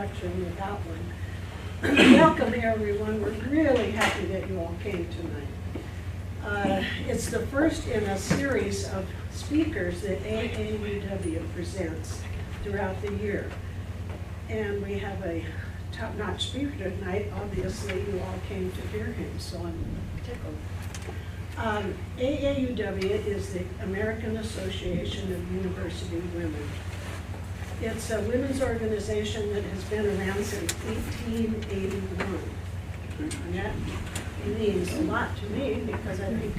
introduction without one. Welcome everyone, we're really happy that you all came tonight. It's the first in a series of speakers that AAUW presents throughout the year. And we have a top-notch speaker tonight. Obviously, you all came to hear him, so I'm tickled. AAUW is the American Association of University Women. It's a women's organization that has been around since 1881. And that means a lot to me because I think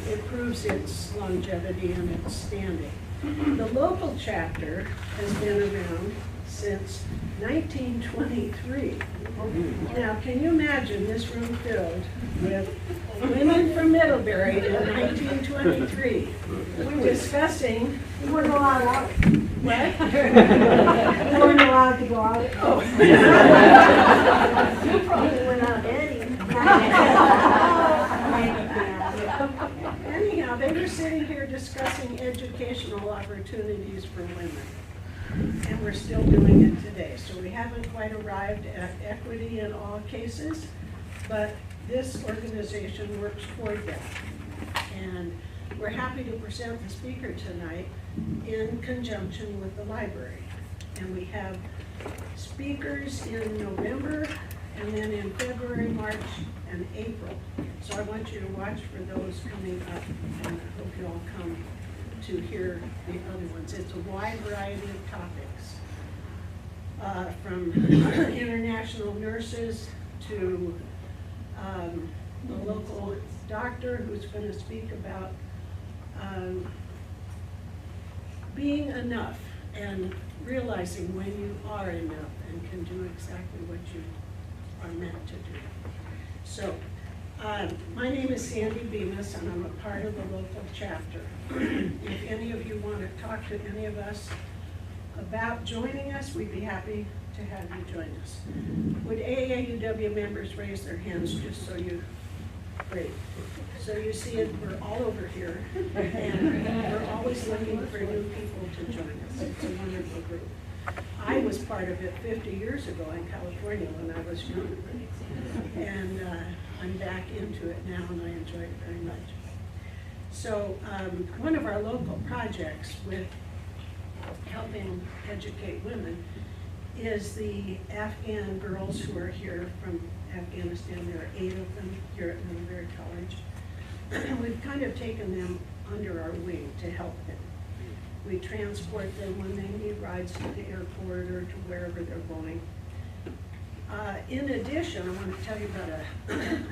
it proves its longevity and its standing. The local chapter has been around since 1923. Now, can you imagine this room filled with women from Middlebury in 1923 discussing... We weren't allowed out. What? We weren't allowed to go out. Oh. You probably went out dating. Anyhow, they were sitting here discussing educational opportunities for women. And we're still doing it today. So we haven't quite arrived at equity in all cases, but this organization works toward that. And we're happy to present the speaker tonight in conjunction with the library. And we have speakers in November, and then in February, March, and April. So I want you to watch for those coming up, and I hope you all come to hear the other ones. It's a wide variety of topics, from international nurses to a local doctor who's going to speak about being enough and realizing when you are enough and can do exactly what you are meant to do. So, my name is Sandy Bemis, and I'm a part of the local chapter. If any of you want to talk to any of us about joining us, we'd be happy to have you join us. Would AAUW members raise their hands just so you, great. So you see it, we're all over here, and we're always looking for new people to join us. It's a wonderful group. I was part of it 50 years ago in California when I was young. And I'm back into it now, and I enjoy it very much. So one of our local projects with helping educate women is the Afghan girls who are here from Afghanistan. There are 8 of them here at Middlebury College. We've kind of taken them under our wing to help them. We transport them when they need rides to the airport or to wherever they're going. In addition, I want to tell you about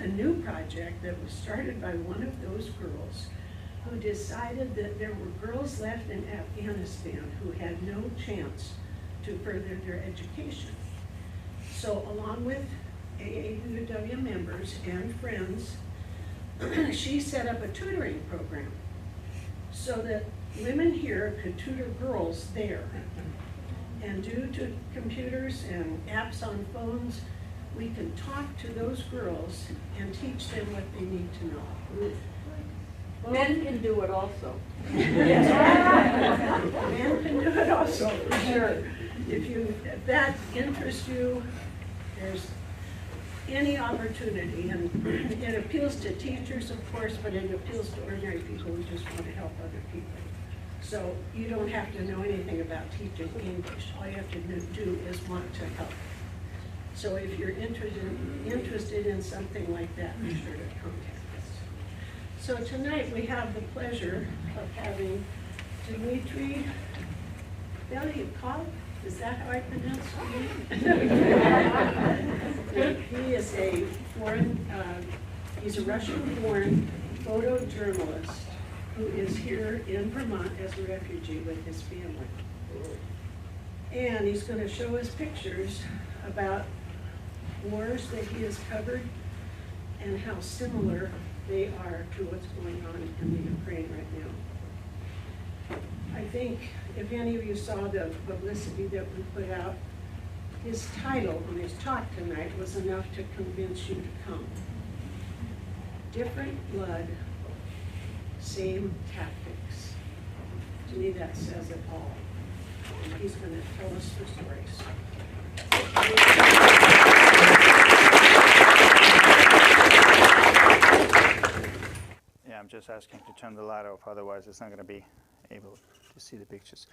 a new project that was started by one of those girls who decided that there were girls left in Afghanistan who had no chance to further their education. So along with AAUW members and friends, she set up a tutoring program so that women here could tutor girls there. And due to computers and apps on phones, we can talk to those girls and teach them what they need to know. Men can do it also. Men can do it also, for sure. If that interests you, there's any opportunity. And it appeals to teachers, of course, but it appeals to ordinary people who just want to help other people. So you don't have to know anything about teaching English. All you have to do is want to help. So if you're interested in something like that, be sure to contact us. So tonight we have the pleasure of having Dmitri Beliakov. Is that how I pronounce his name? He is a he's a Russian-born photojournalist who is here in Vermont as a refugee with his family. And he's going to show us pictures about wars that he has covered and how similar they are to what's going on in the Ukraine right now. I think if any of you saw the publicity that we put out, his title on his talk tonight was enough to convince you to come. Different blood, same tactics. To me, that says it all. And he's going to tell us the stories. Yeah, I'm just asking to turn the light off, otherwise it's not going to be able to see the pictures.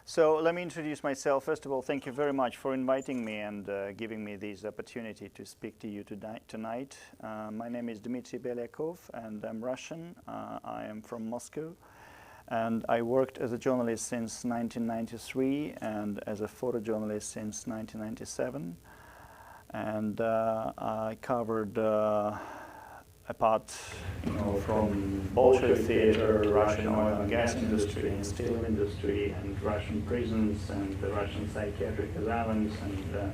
So let me introduce myself. First of all, thank you very much for inviting me and giving me this opportunity to speak to you tonight. My name is Dmitri Beliakov and I'm Russian. I am from Moscow and I worked as a journalist since 1993 and as a photojournalist since 1997. And I covered apart from Bolshevik theater, Russian oil and gas industry and steel industry and Russian prisons and the Russian psychiatric asylums and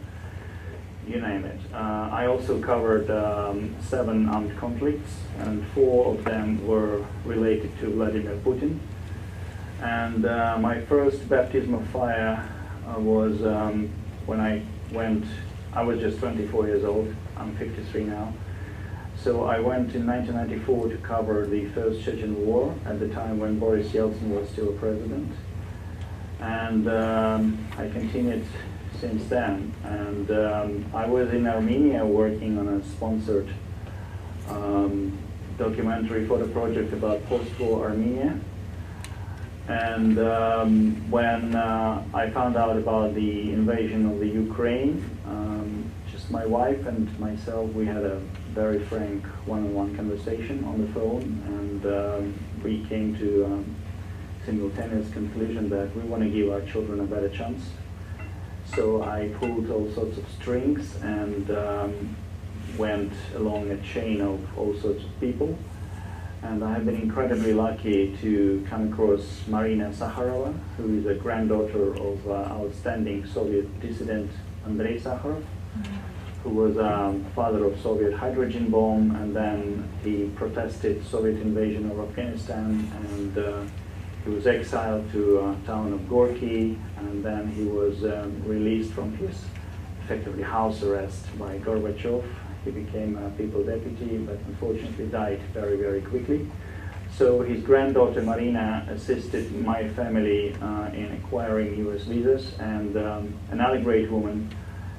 you name it. I also covered 7 armed conflicts and 4 of them were related to Vladimir Putin. And my first baptism of fire was when I was just 24 years old, I'm 53 now. So I went in 1994 to cover the first Chechen War at the time when Boris Yeltsin was still president. And I continued since then. And I was in Armenia working on a sponsored documentary photo project about post-war Armenia. And when I found out about the invasion of the Ukraine, just my wife and myself, we had a very frank one-on-one conversation on the phone, and we came to a simultaneous conclusion that we want to give our children a better chance. So I pulled all sorts of strings and went along a chain of all sorts of people. And I have been incredibly lucky to come across Marina Sakharova, who is a granddaughter of outstanding Soviet dissident Andrei Sakharov, who was father of Soviet hydrogen bomb, and then he protested Soviet invasion of Afghanistan, and he was exiled to a town of Gorky, and then he was released from his effectively house arrest by Gorbachev. He became a people deputy, but unfortunately died very, very quickly. So his granddaughter Marina assisted my family in acquiring US visas, and another great woman,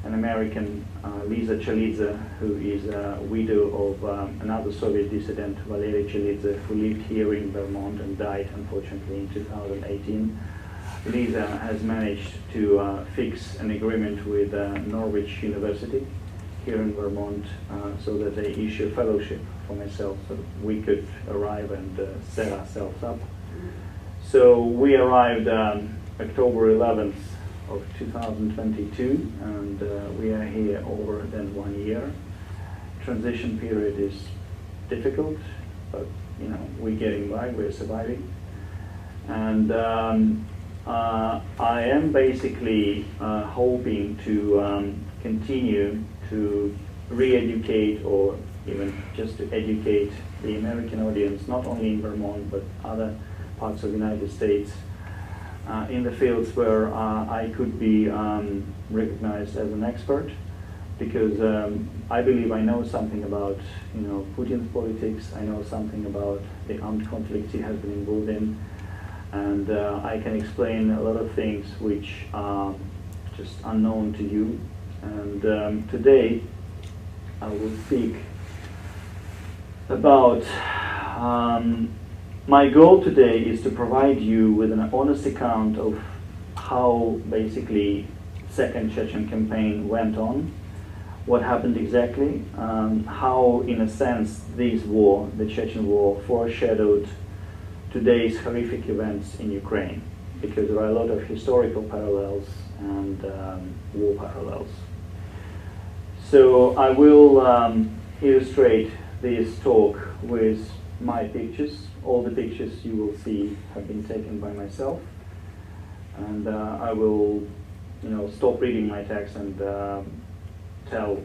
an American, Lisa Chalidze, who is a widow of another Soviet dissident, Valery Chalidze, who lived here in Vermont and died unfortunately in 2018. Lisa has managed to fix an agreement with Norwich University here in Vermont, so that they issue a fellowship for myself so that we could arrive and set ourselves up. So we arrived October 11th of 2022, and we are here over than 1 year. Transition period is difficult, but we're getting by, we're surviving. And I am basically hoping to continue to re-educate, or even just to educate the American audience, not only in Vermont but other parts of the United States, in the fields where I could be recognized as an expert, because I believe I know something about Putin's politics, I know something about the armed conflicts he has been involved in, and I can explain a lot of things which are just unknown to you. And today I will speak about my goal today is to provide you with an honest account of how basically Second Chechen campaign went on, what happened exactly, how in a sense this war, the Chechen War, foreshadowed today's horrific events in Ukraine, because there are a lot of historical parallels and war parallels. So I will illustrate this talk with my pictures. All the pictures you will see have been taken by myself, and I will, stop reading my text and tell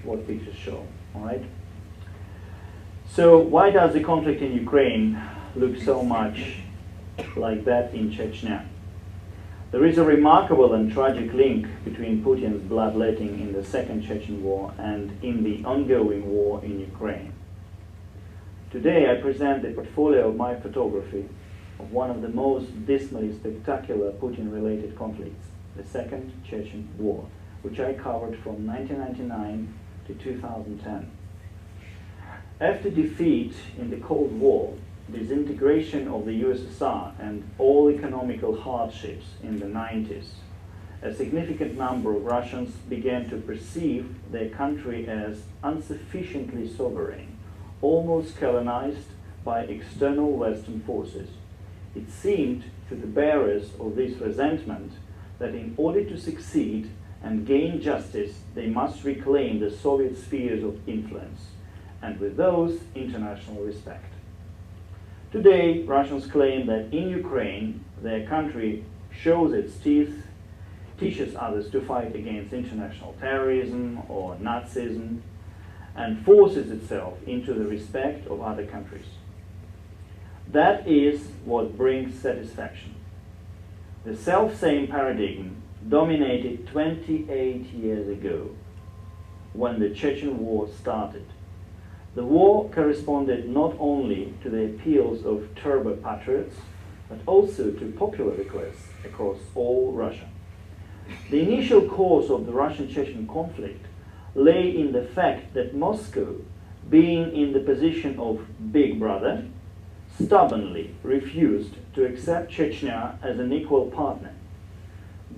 what pictures show. All right. So why does the conflict in Ukraine look so much like that in Chechnya? There is a remarkable and tragic link between Putin's bloodletting in the Second Chechen War and in the ongoing war in Ukraine. Today I present the portfolio of my photography of one of the most dismally spectacular Putin-related conflicts, the Second Chechen War, which I covered from 1999 to 2010. After defeat in the Cold War, disintegration of the USSR and all economical hardships in the 90s, a significant number of Russians began to perceive their country as insufficiently sovereign, almost colonized by external Western forces. It seemed to the bearers of this resentment that in order to succeed and gain justice, they must reclaim the Soviet spheres of influence, and with those, international respect. Today, Russians claim that in Ukraine, their country shows its teeth, teaches others to fight against international terrorism or Nazism, and forces itself into the respect of other countries. That is what brings satisfaction. The self-same paradigm dominated 28 years ago when the Chechen War started. The war corresponded not only to the appeals of turbo patriots, but also to popular requests across all Russia. The initial cause of the Russian-Chechen conflict lay in the fact that Moscow, being in the position of big brother, stubbornly refused to accept Chechnya as an equal partner.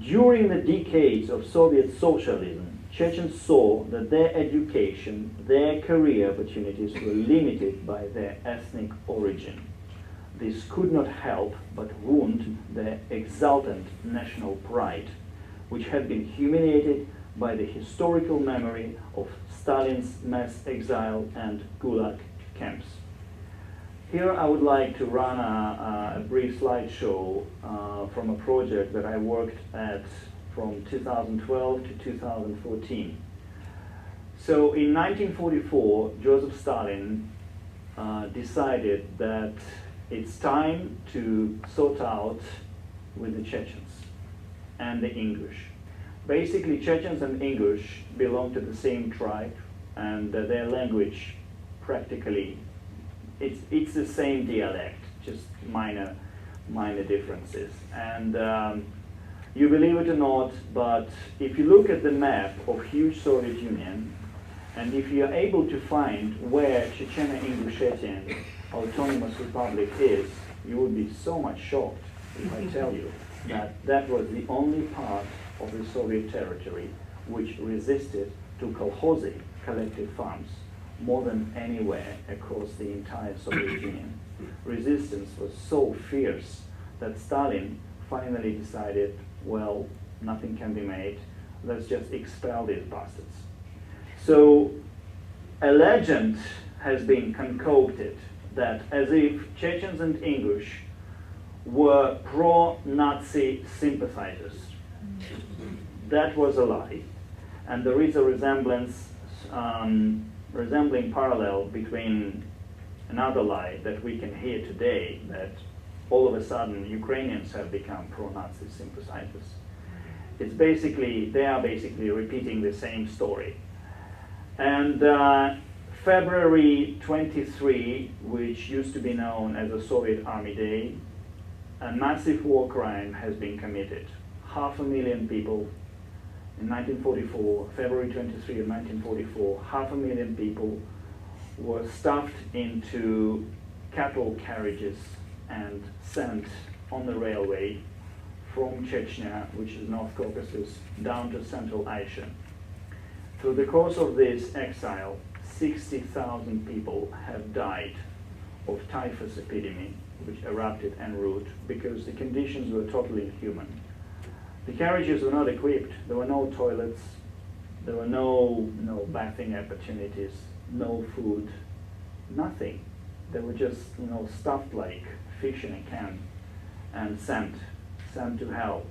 During the decades of Soviet socialism, Chechens saw that their education, their career opportunities were limited by their ethnic origin. This could not help but wound their exultant national pride, which had been humiliated by the historical memory of Stalin's mass exile and Gulag camps. Here I would like to run a brief slideshow from a project that I worked at from 2012 to 2014. So in 1944, Joseph Stalin decided that it's time to sort out with the Chechens and the English. Basically, Chechens and English belong to the same tribe, and their language practically, it's the same dialect, just minor differences. And you believe it or not, but if you look at the map of huge Soviet Union, and if you are able to find where Chechnya-Ingushetia Autonomous Republic is, you would be so much shocked if I tell you that that was the only part of the Soviet territory which resisted to kolkhozy, collective farms, more than anywhere across the entire Soviet Union. Resistance was so fierce that Stalin finally decided, well, nothing can be made, let's just expel these bastards. So a legend has been concocted that as if Chechens and English were pro-Nazi sympathizers. That was a lie, and there is a resembling parallel between another lie that we can hear today, that all of a sudden Ukrainians have become pro-Nazi sympathizers. It's basically, they are basically repeating the same story. And February 23, which used to be known as the Soviet Army Day, a massive war crime has been committed. 500,000 people in 1944, February 23 of 1944, 500,000 people were stuffed into cattle carriages and sent on the railway from Chechnya, which is North Caucasus, down to Central Asia. Through the course of this exile, 60,000 people have died of typhus epidemic, which erupted en route because the conditions were totally inhuman. The carriages were not equipped. There were no toilets. There were no bathing opportunities, no food, nothing. They were just stuffed like fish in a can and sent to hell.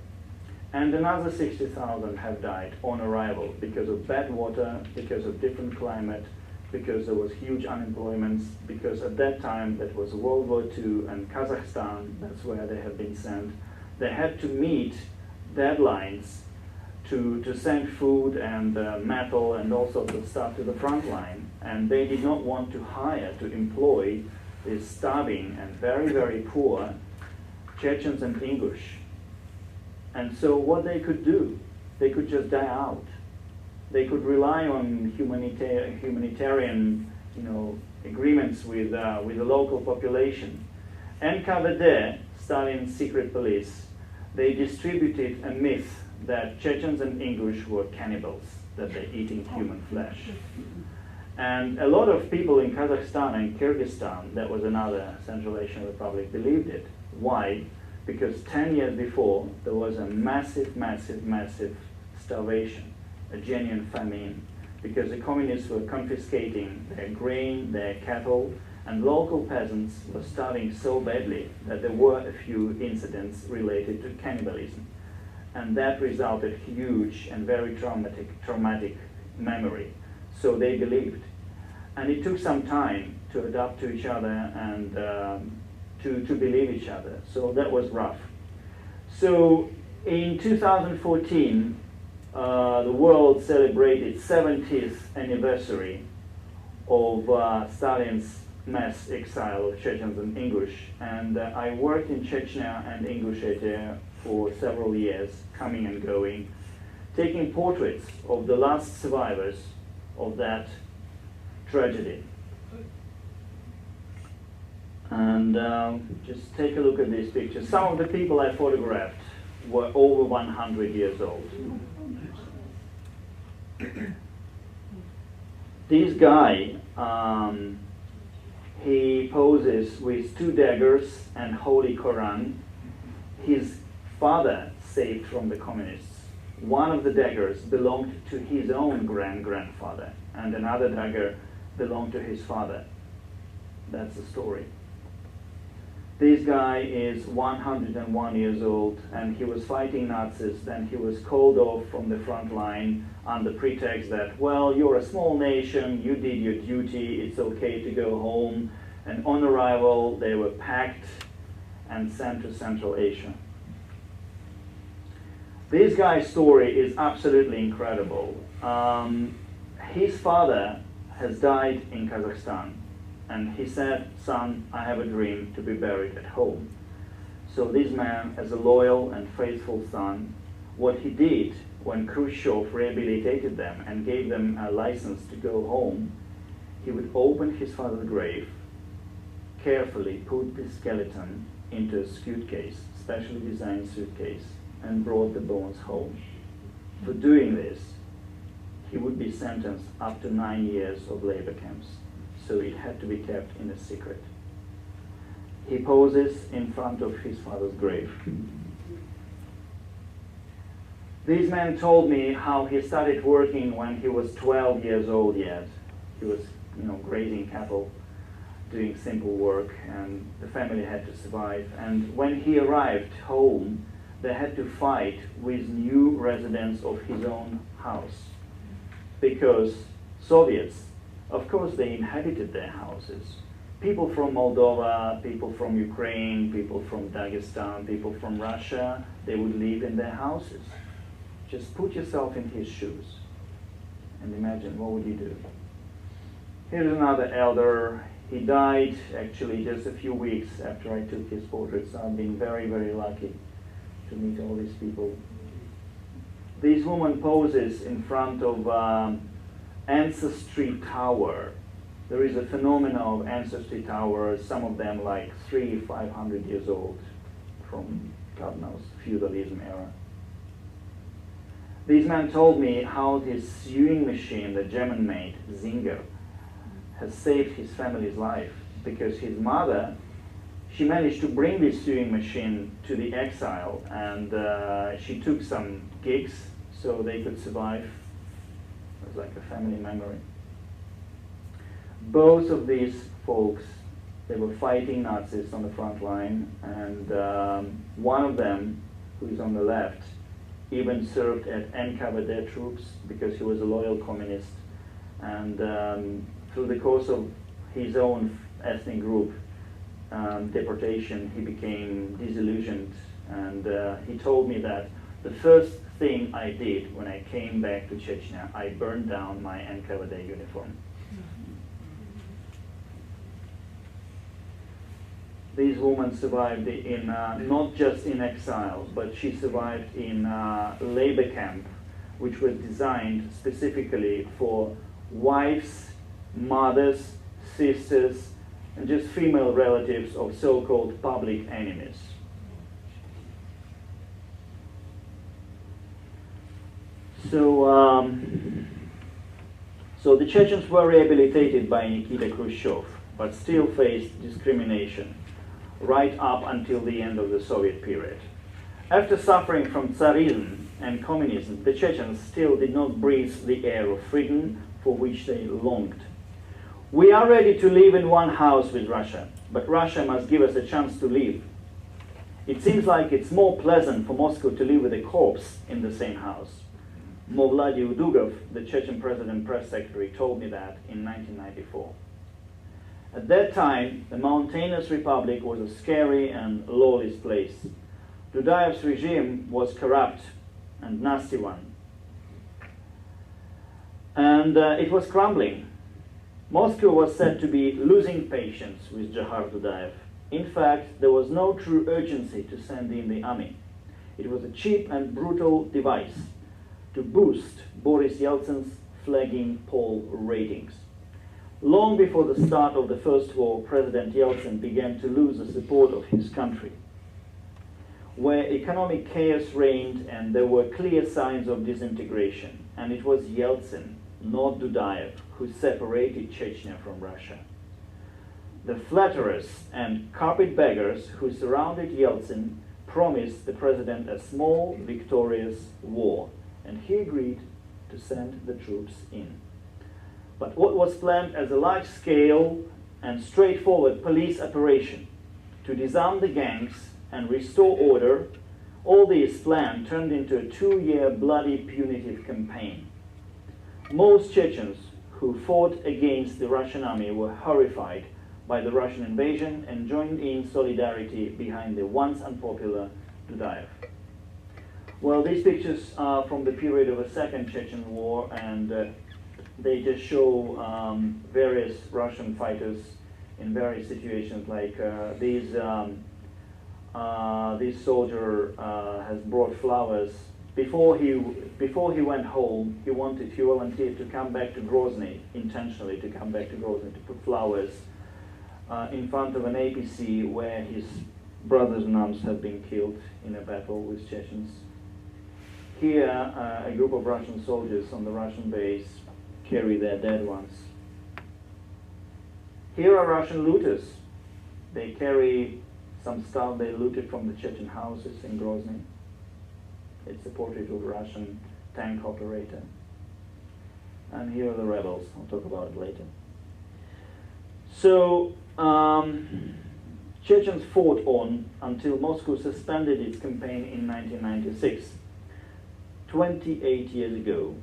And another 60,000 have died on arrival because of bad water, because of different climate, because there was huge unemployment, because at that time that was World War II, and Kazakhstan, that's where they have been sent. They had to meet deadlines to send food and metal and all sorts of stuff to the front line, and they did not want to hire, to employ these starving and very, very poor Chechens and English. And so what they could do, they could just die out. They could rely on humanitarian, agreements with the local population. NKVD, Stalin's secret police, they distributed a myth that Chechens and English were cannibals, that they're eating human flesh. And a lot of people in Kazakhstan and Kyrgyzstan, that was another Central Asian republic, believed it. Why? Because 10 years before, there was a massive, massive, massive starvation, a genuine famine, because the communists were confiscating their grain, their cattle, and local peasants were starving so badly that there were a few incidents related to cannibalism. And that resulted huge and very traumatic memory. So they believed. And it took some time to adapt to each other and to believe each other. So that was rough. So in 2014, the world celebrated 70th anniversary of Stalin's mass exile of Chechens and English. And I worked in Chechnya and Ingushetia for several years, coming and going, taking portraits of the last survivors of that tragedy. And just take a look at these pictures. Some of the people I photographed were over 100 years old. This guy, he poses with 2 daggers and Holy Quran. His father saved from the communists. One of the daggers belonged to his own grandfather, and another dagger belonged to his father. That's the story. This guy is 101 years old, and he was fighting Nazis. Then he was called off from the front line under pretext that, well, you're a small nation, you did your duty, it's okay to go home. And on arrival, they were packed and sent to Central Asia. This guy's story is absolutely incredible. His father has died in Kazakhstan, and he said, son, I have a dream to be buried at home. So this man, as a loyal and faithful son, what he did when Khrushchev rehabilitated them and gave them a license to go home, he would open his father's grave, carefully put the skeleton into a suitcase, specially designed suitcase, and brought the bones home. For doing this, he would be sentenced up to 9 years of labor camps. So it had to be kept in a secret. He poses in front of his father's grave. This man told me how he started working when he was 12 years old yet. He was, grazing cattle, doing simple work, and the family had to survive. And when he arrived home, they had to fight with new residents of his own house, because Soviets, of course, they inhabited their houses. People from Moldova, people from Ukraine, people from Dagestan, people from Russia, they would live in their houses. Just put yourself in his shoes and imagine, what would you do? Here's another elder. He died actually just a few weeks after I took his portrait, so I've been very, very lucky to meet all these people. This woman poses in front of Ancestry Tower. There is a phenomenon of ancestry towers, some of them like 300-500 years old, from God knows, feudalism era. This man told me how his sewing machine, the German-made Zinger, has saved his family's life, because his mother, she managed to bring this sewing machine to the exile, and she took some gigs so they could survive. It was like a family memory. Both of these folks, they were fighting Nazis on the front line, and one of them, who is on the left, even served at NKVD troops because he was a loyal communist. And through the course of his own ethnic group deportation, he became disillusioned. And he told me that the first thing I did when I came back to Chechnya, I burned down my NKVD uniform. This woman survived in not just in exile, but she survived in labor camp which were designed specifically for wives, mothers, sisters, and just female relatives of so-called public enemies. So the Chechens were rehabilitated by Nikita Khrushchev, but still faced discrimination right up until the end of the Soviet period. After suffering from Tsarism and communism, the Chechens still did not breathe the air of freedom for which they longed. We are ready to live in one house with Russia, but Russia must give us a chance to live. It seems like it's more pleasant for Moscow to live with a corpse in the same house. Movladi Udugov, the Chechen president press secretary, told me that in 1994. At that time, the mountainous republic was a scary and lawless place. Dudayev's regime was corrupt and nasty one. And it was crumbling. Moscow was said to be losing patience with Jahar Dudayev. In fact, there was no true urgency to send in the army. It was a cheap and brutal device to boost Boris Yeltsin's flagging poll ratings. Long before the start of the First War, President Yeltsin began to lose the support of his country. Where economic chaos reigned and there were clear signs of disintegration, and it was Yeltsin, not Dudayev, who separated Chechnya from Russia. The flatterers and carpetbaggers who surrounded Yeltsin promised the president a small, victorious war, and he agreed to send the troops in. But what was planned as a large-scale and straightforward police operation to disarm the gangs and restore order, all this plan turned into a 2-year bloody punitive campaign. Most Chechens who fought against the Russian army were horrified by the Russian invasion and joined in solidarity behind the once unpopular Dudayev. Well, these pictures are from the period of the Second Chechen War, and they just show various Russian fighters in various situations. Like this soldier has brought flowers. Before he went home, he volunteered to come back to Grozny, intentionally to come back to Grozny, to put flowers in front of an APC where his brothers in arms had been killed in a battle with Chechens. Here, a group of Russian soldiers on the Russian base carry their dead ones. Here are Russian looters. They carry some stuff they looted from the Chechen houses in Grozny. It's a portrait of a Russian tank operator. And here are the rebels. I'll talk about it later. So, Chechens fought on until Moscow suspended its campaign in 1996. 28 years ago,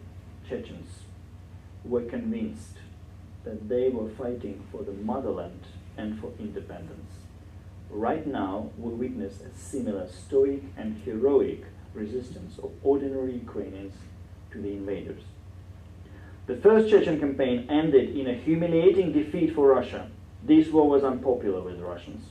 Chechens were convinced that they were fighting for the motherland and for independence. Right now, we witness a similar stoic and heroic resistance of ordinary Ukrainians to the invaders. The first Chechen campaign ended in a humiliating defeat for Russia. This war was unpopular with the Russians.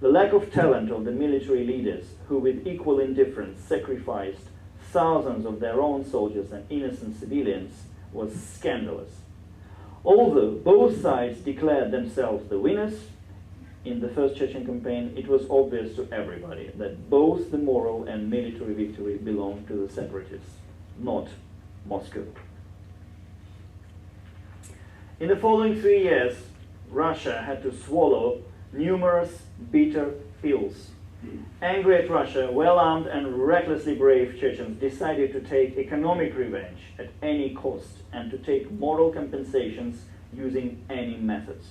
The lack of talent of the military leaders, who with equal indifference sacrificed thousands of their own soldiers and innocent civilians, was scandalous. Although both sides declared themselves the winners in the first Chechen campaign, it was obvious to everybody that both the moral and military victory belonged to the separatists, not Moscow. In the following 3 years, Russia had to swallow numerous bitter pills. Angry at Russia, well-armed and recklessly brave Chechens decided to take economic revenge at any cost and to take moral compensations using any methods.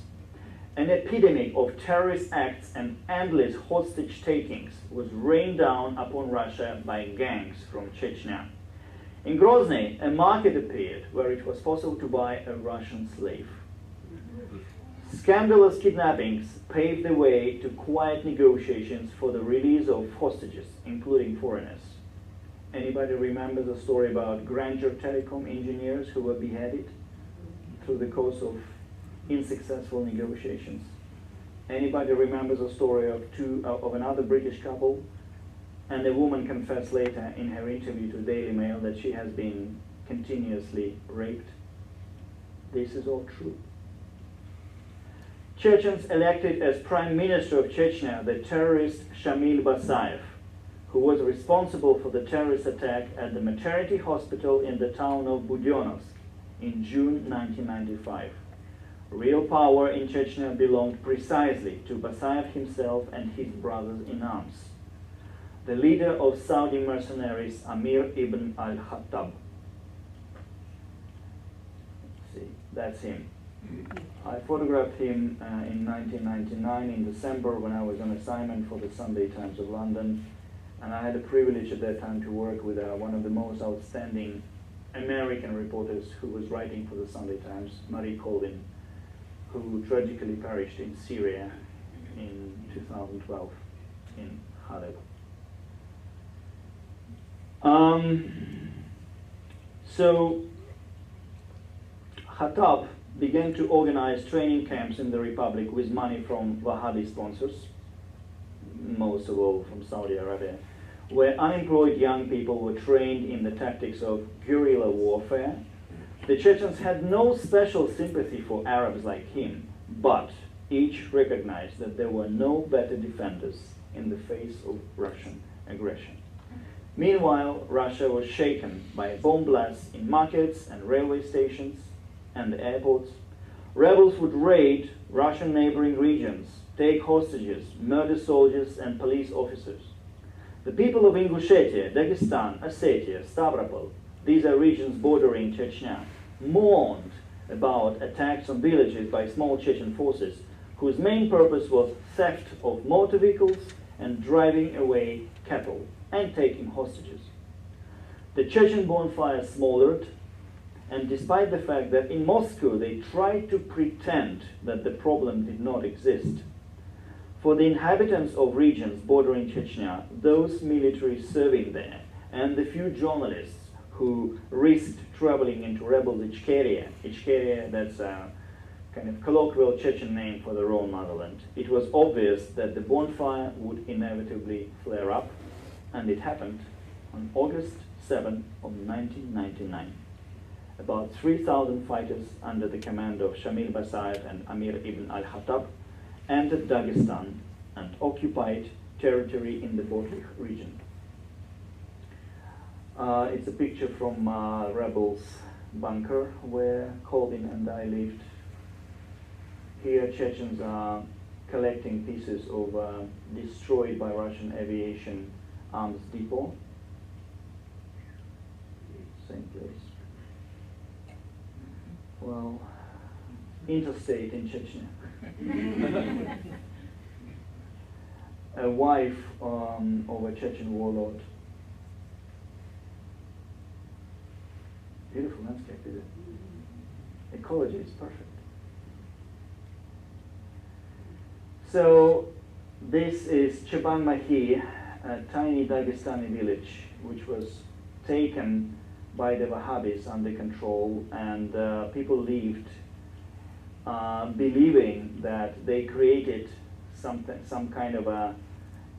An epidemic of terrorist acts and endless hostage takings was rained down upon Russia by gangs from Chechnya. In Grozny, a market appeared where it was possible to buy a Russian slave. Scandalous kidnappings paved the way to quiet negotiations for the release of hostages, including foreigners. Anybody remember the story about Granger Telecom engineers who were beheaded through the course of unsuccessful negotiations? Anybody remember the story of another British couple And the woman confessed later in her interview to Daily Mail that she has been continuously raped. This is all true. Chechens elected as Prime Minister of Chechnya the terrorist Shamil Basayev, who was responsible for the terrorist attack at the maternity hospital in the town of Budyonovsk in June 1995. Real power in Chechnya belonged precisely to Basayev himself and his brothers in arms. The leader of Saudi mercenaries, Amir ibn al-Khattab. See, that's him. I photographed him in 1999 in December when I was on assignment for the Sunday Times of London, and I had the privilege at that time to work with one of the most outstanding American reporters who was writing for the Sunday Times, Marie Colvin, who tragically perished in Syria in 2012 in Haleb. So Khattab began to organize training camps in the Republic with money from Wahhabi sponsors, most of all from Saudi Arabia, where unemployed young people were trained in the tactics of guerrilla warfare. The Chechens had no special sympathy for Arabs like him, but each recognized that there were no better defenders in the face of Russian aggression. Meanwhile, Russia was shaken by bomb blasts in markets and railway stations and airports. Rebels would raid Russian neighboring regions, take hostages, murder soldiers and police officers. The people of Ingushetia, Dagestan, Ossetia, Stavropol, these are regions bordering Chechnya, mourned about attacks on villages by small Chechen forces whose main purpose was theft of motor vehicles and driving away cattle and taking hostages. The Chechen bonfire smoldered, and despite the fact that in Moscow they tried to pretend that the problem did not exist, for the inhabitants of regions bordering Chechnya, those militaries serving there, and the few journalists who risked traveling into rebel Ichkeria, that's a kind of colloquial Chechen name for their own motherland, it was obvious that the bonfire would inevitably flare up, and it happened on August 7 of 1999. About 3,000 fighters under the command of Shamil Basayev and Amir ibn al-Khattab entered Dagestan and occupied territory in the Botlich region. It's a picture from rebels' bunker where Colvin and I lived. Here Chechens are collecting pieces of destroyed by Russian aviation arms depot. Same place. Well, interstate in Chechnya. A wife of a Chechen warlord. Beautiful landscape, is it? Ecology is perfect. So this is Cheban Mahi, a tiny Dagestani village which was taken by the Wahhabis under control, and people lived believing that they created some kind of a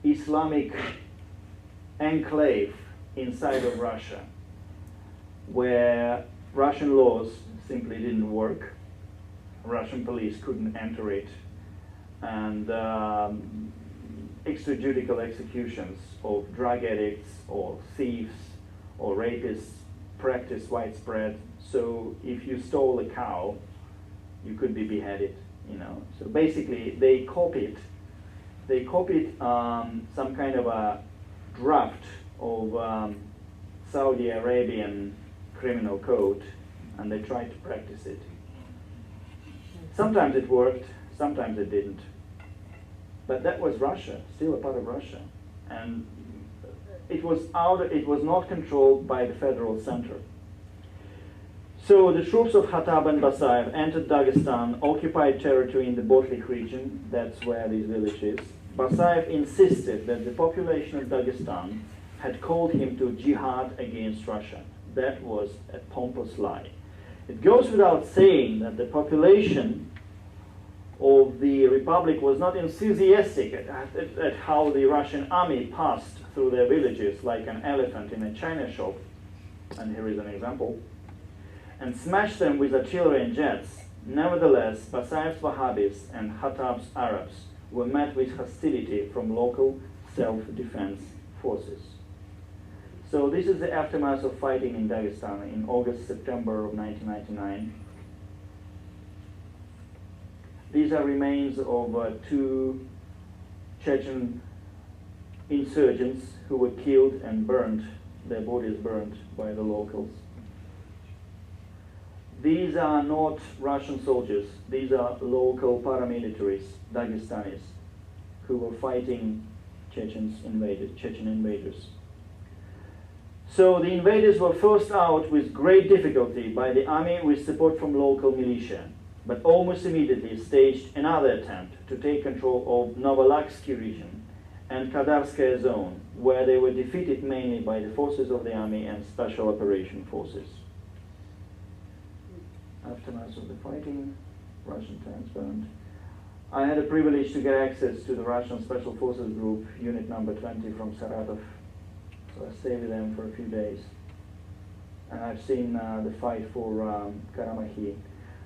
Islamic enclave inside of Russia, where Russian laws simply didn't work. Russian police couldn't enter it, and extrajudicial executions of drug addicts or thieves or rapists practiced widespread. So if you stole a cow, you could be beheaded, you know. So basically they copied some kind of a draft of Saudi Arabian criminal code, and they tried to practice it. Sometimes it worked, sometimes it didn't. But that was Russia, still a part of Russia. And it was not controlled by the federal center. So the troops of Khattab and Basayev entered Dagestan, occupied territory in the Botlich region, that's where this village is. Basayev insisted that the population of Dagestan had called him to jihad against Russia. That was a pompous lie. It goes without saying that the population of the Republic was not enthusiastic at how the Russian army passed through their villages like an elephant in a china shop, and here is an example, and smashed them with artillery and jets. Nevertheless, Basayev's Wahhabis and Khattab's Arabs were met with hostility from local self-defense forces. So this is the aftermath of fighting in Dagestan in August-September of 1999. These are remains of two Chechen insurgents who were killed and burned, their bodies burned by the locals. These are not Russian soldiers, these are local paramilitaries, Dagestanis, who were fighting Chechen invaders. So the invaders were forced out with great difficulty by the army with support from local militia, but almost immediately staged another attempt to take control of Novolaksky region and Kadarskaya zone, where they were defeated mainly by the forces of the army and special operation forces. Aftermath of the fighting, Russian tanks burned. I had a privilege to get access to the Russian Special Forces Group, unit number 20 from Saratov. So I stayed with them for a few days. And I've seen the fight for Karamahi.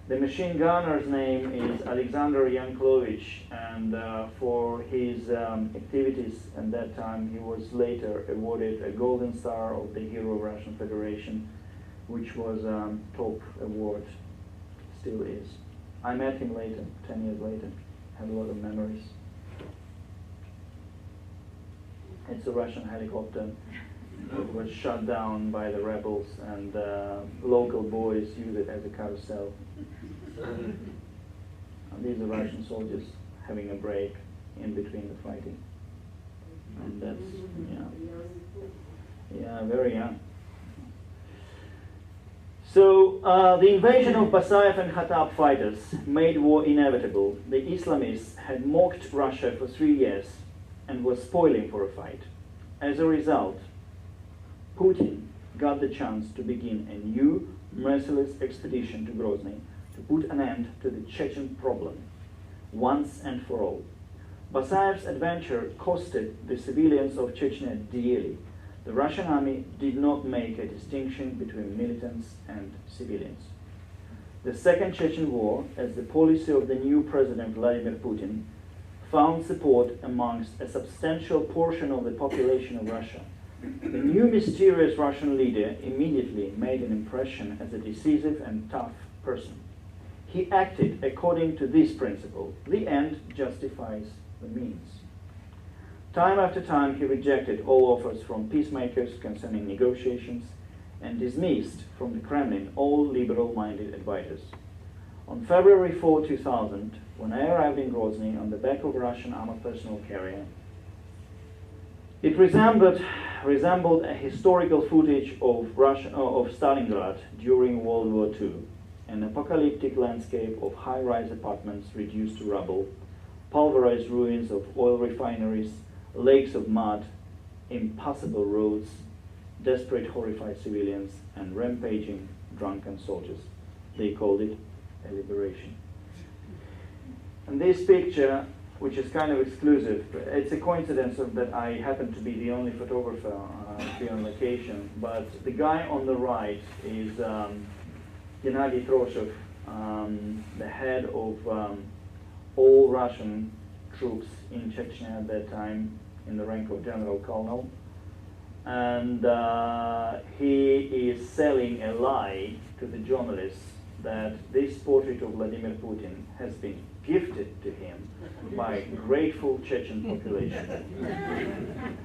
The machine gunner's name is Alexander Yanklovich, and for his activities at that time, he was later awarded a Golden Star of the Hero of Russian Federation, which was top award, still is. I met him later, 10 years later, have a lot of memories. It's a Russian helicopter. It was shot down by the rebels, and local boys use it as a carousel. And these are Russian soldiers having a break in between the fighting. And that's, yeah, very young. So the invasion of Basayev and Khattab fighters made war inevitable. The Islamists had mocked Russia for 3 years and were spoiling for a fight. As a result, Putin got the chance to begin a new merciless expedition to Grozny to put an end to the Chechen problem once and for all. Basayev's adventure costed the civilians of Chechnya dearly. The Russian army did not make a distinction between militants and civilians. The Second Chechen War, as the policy of the new President Vladimir Putin, found support amongst a substantial portion of the population of Russia. The new mysterious Russian leader immediately made an impression as a decisive and tough person. He acted according to this principle: the end justifies the means. Time after time, he rejected all offers from peacemakers concerning negotiations and dismissed from the Kremlin all liberal-minded advisors. On February 4, 2000, when I arrived in Grozny on the back of a Russian armored personnel carrier, it resembled a historical footage of Stalingrad during World War II, an apocalyptic landscape of high-rise apartments reduced to rubble, pulverized ruins of oil refineries, lakes of mud, impassable roads, desperate, horrified civilians, and rampaging, drunken soldiers. They called it a liberation. And this picture, which is kind of exclusive, it's a coincidence that I happen to be the only photographer here on location, but the guy on the right is Gennady Troshev, the head of all Russian troops in Chechnya at that time, in the rank of General Colonel. And he is selling a lie to the journalists that this portrait of Vladimir Putin has been gifted to him by a grateful Chechen population.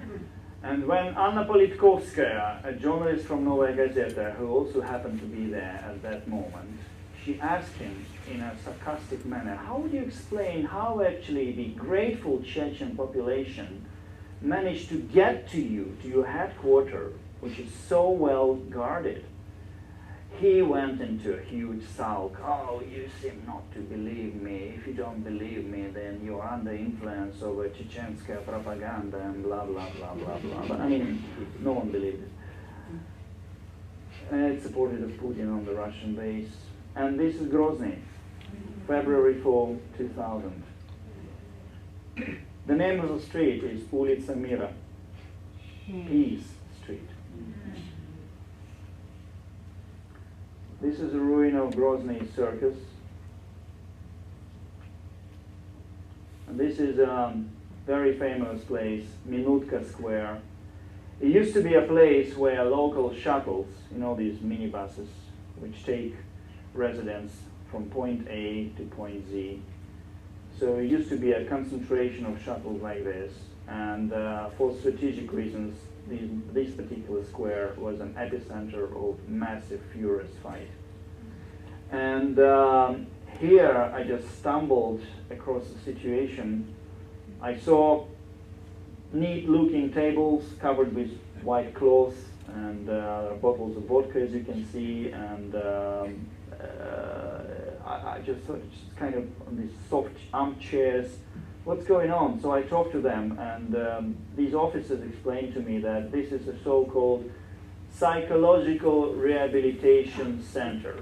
And when Anna Politkovskaya, a journalist from Novaya Gazeta, who also happened to be there at that moment, she asked him in a sarcastic manner, how would you explain how actually the grateful Chechen population managed to get to you, to your headquarters, which is so well guarded? He went into a huge sulk. Oh, you seem not to believe me. If you don't believe me, then you're under influence of a Chechenskaya propaganda and blah, blah, blah, blah, blah. But I mean, no one believed it. And it supported Putin on the Russian base. And this is Grozny. February 4, 2000. The name of the street is Ulica Mira, Peace Street. This is a ruin of Grozny Circus. And this is a very famous place, Minutka Square. It used to be a place where local shuttles, you know, these minibuses, which take residents from point A to point Z. So it used to be a concentration of shuttles like this. And for strategic reasons, this particular square was an epicenter of massive, furious fight. And here I just stumbled across the situation. I saw neat-looking tables covered with white cloths and bottles of vodka, as you can see, and I just thought, just kind of on these soft armchairs, what's going on? So I talked to them, and these officers explained to me that this is a so-called psychological rehabilitation center.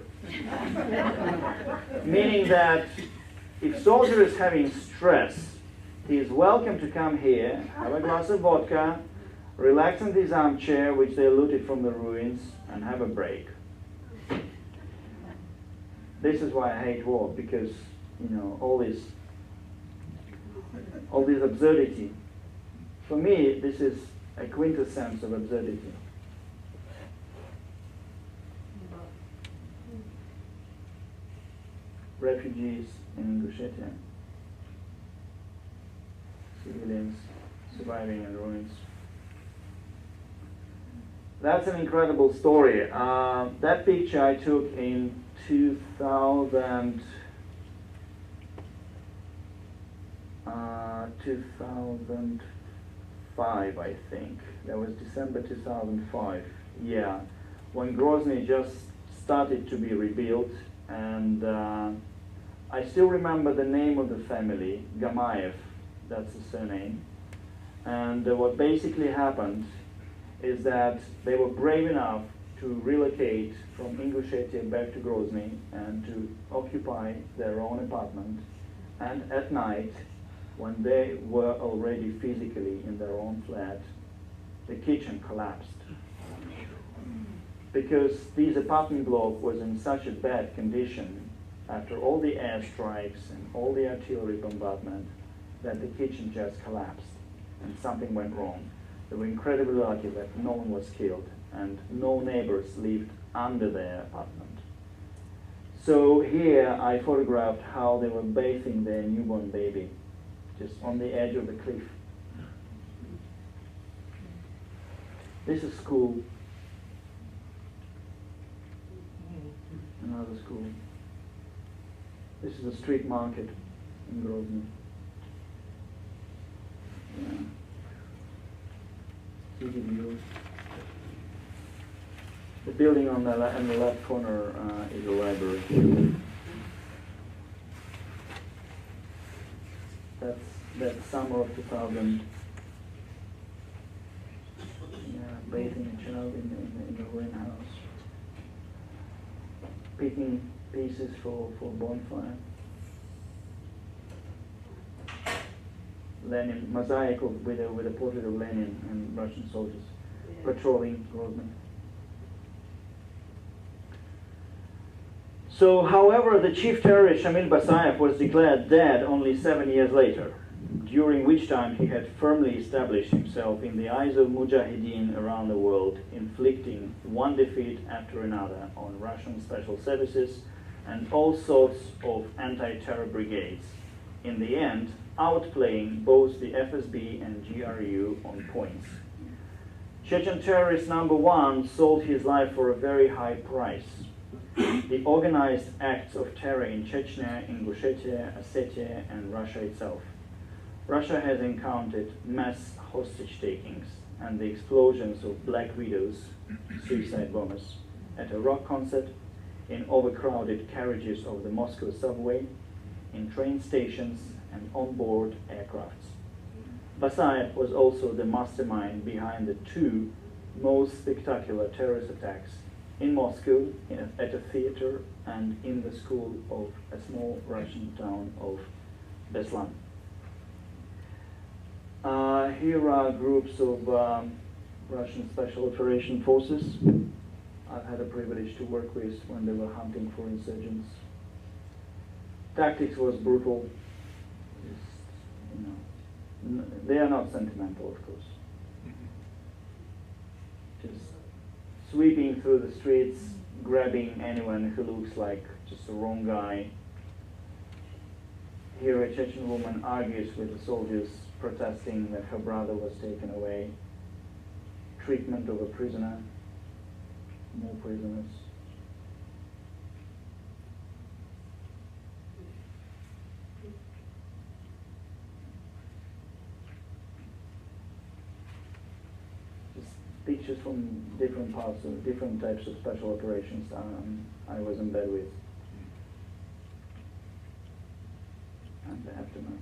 Meaning that if soldier is having stress, he is welcome to come here, have a glass of vodka, relax in this armchair, which they looted from the ruins, and have a break. This is why I hate war, because, you know, all this absurdity. For me, this is a quintessence of absurdity. Refugees in Ingushetia. Civilians surviving in ruins. That's an incredible story. That picture I took in 2005, I think. That was December 2005. Yeah, when Grozny just started to be rebuilt, and I still remember the name of the family, Gamayev. That's the surname. And what basically happened is that they were brave enough to relocate from Ingushetia back to Grozny and to occupy their own apartment. And at night, when they were already physically in their own flat, the kitchen collapsed. Because this apartment block was in such a bad condition after all the airstrikes and all the artillery bombardment, that the kitchen just collapsed and something went wrong. They were incredibly lucky that no one was killed and no neighbors lived under their apartment. So here I photographed how they were bathing their newborn baby just on the edge of the cliff. This is school. Another school. This is a street market in Grozny. Yeah. The building on the left corner is a library. That's summer of 2000. Yeah, bathing a child in the ruin house, picking pieces for bonfire. Lenin, mosaic with a portrait of Lenin and Russian soldiers patrolling Grozny. So, however, the chief terrorist Shamil Basayev was declared dead only 7 years later, during which time he had firmly established himself in the eyes of mujahideen around the world, inflicting one defeat after another on Russian special services and all sorts of anti-terror brigades, in the end outplaying both the FSB and GRU on points. Chechen terrorist number one sold his life for a very high price. The organized acts of terror in Chechnya, Ingushetia, Ossetia, and Russia itself. Russia has encountered mass hostage takings and the explosions of Black Widows, suicide bombers, at a rock concert, in overcrowded carriages of the Moscow subway, in train stations, and on-board aircrafts. Basayev was also the mastermind behind the two most spectacular terrorist attacks in Moscow, at a theater, and in the school of a small Russian town of Beslan. Here are groups of Russian Special Operation Forces I've had the privilege to work with when they were hunting for insurgents. Tactics was brutal. They are not sentimental, of course. Just sweeping through the streets, grabbing anyone who looks like just the wrong guy. Here a Chechen woman argues with the soldiers protesting that her brother was taken away. Treatment of a prisoner, more prisoners. Just pictures from different parts of different types of special operations I was in bed with. And the aftermath.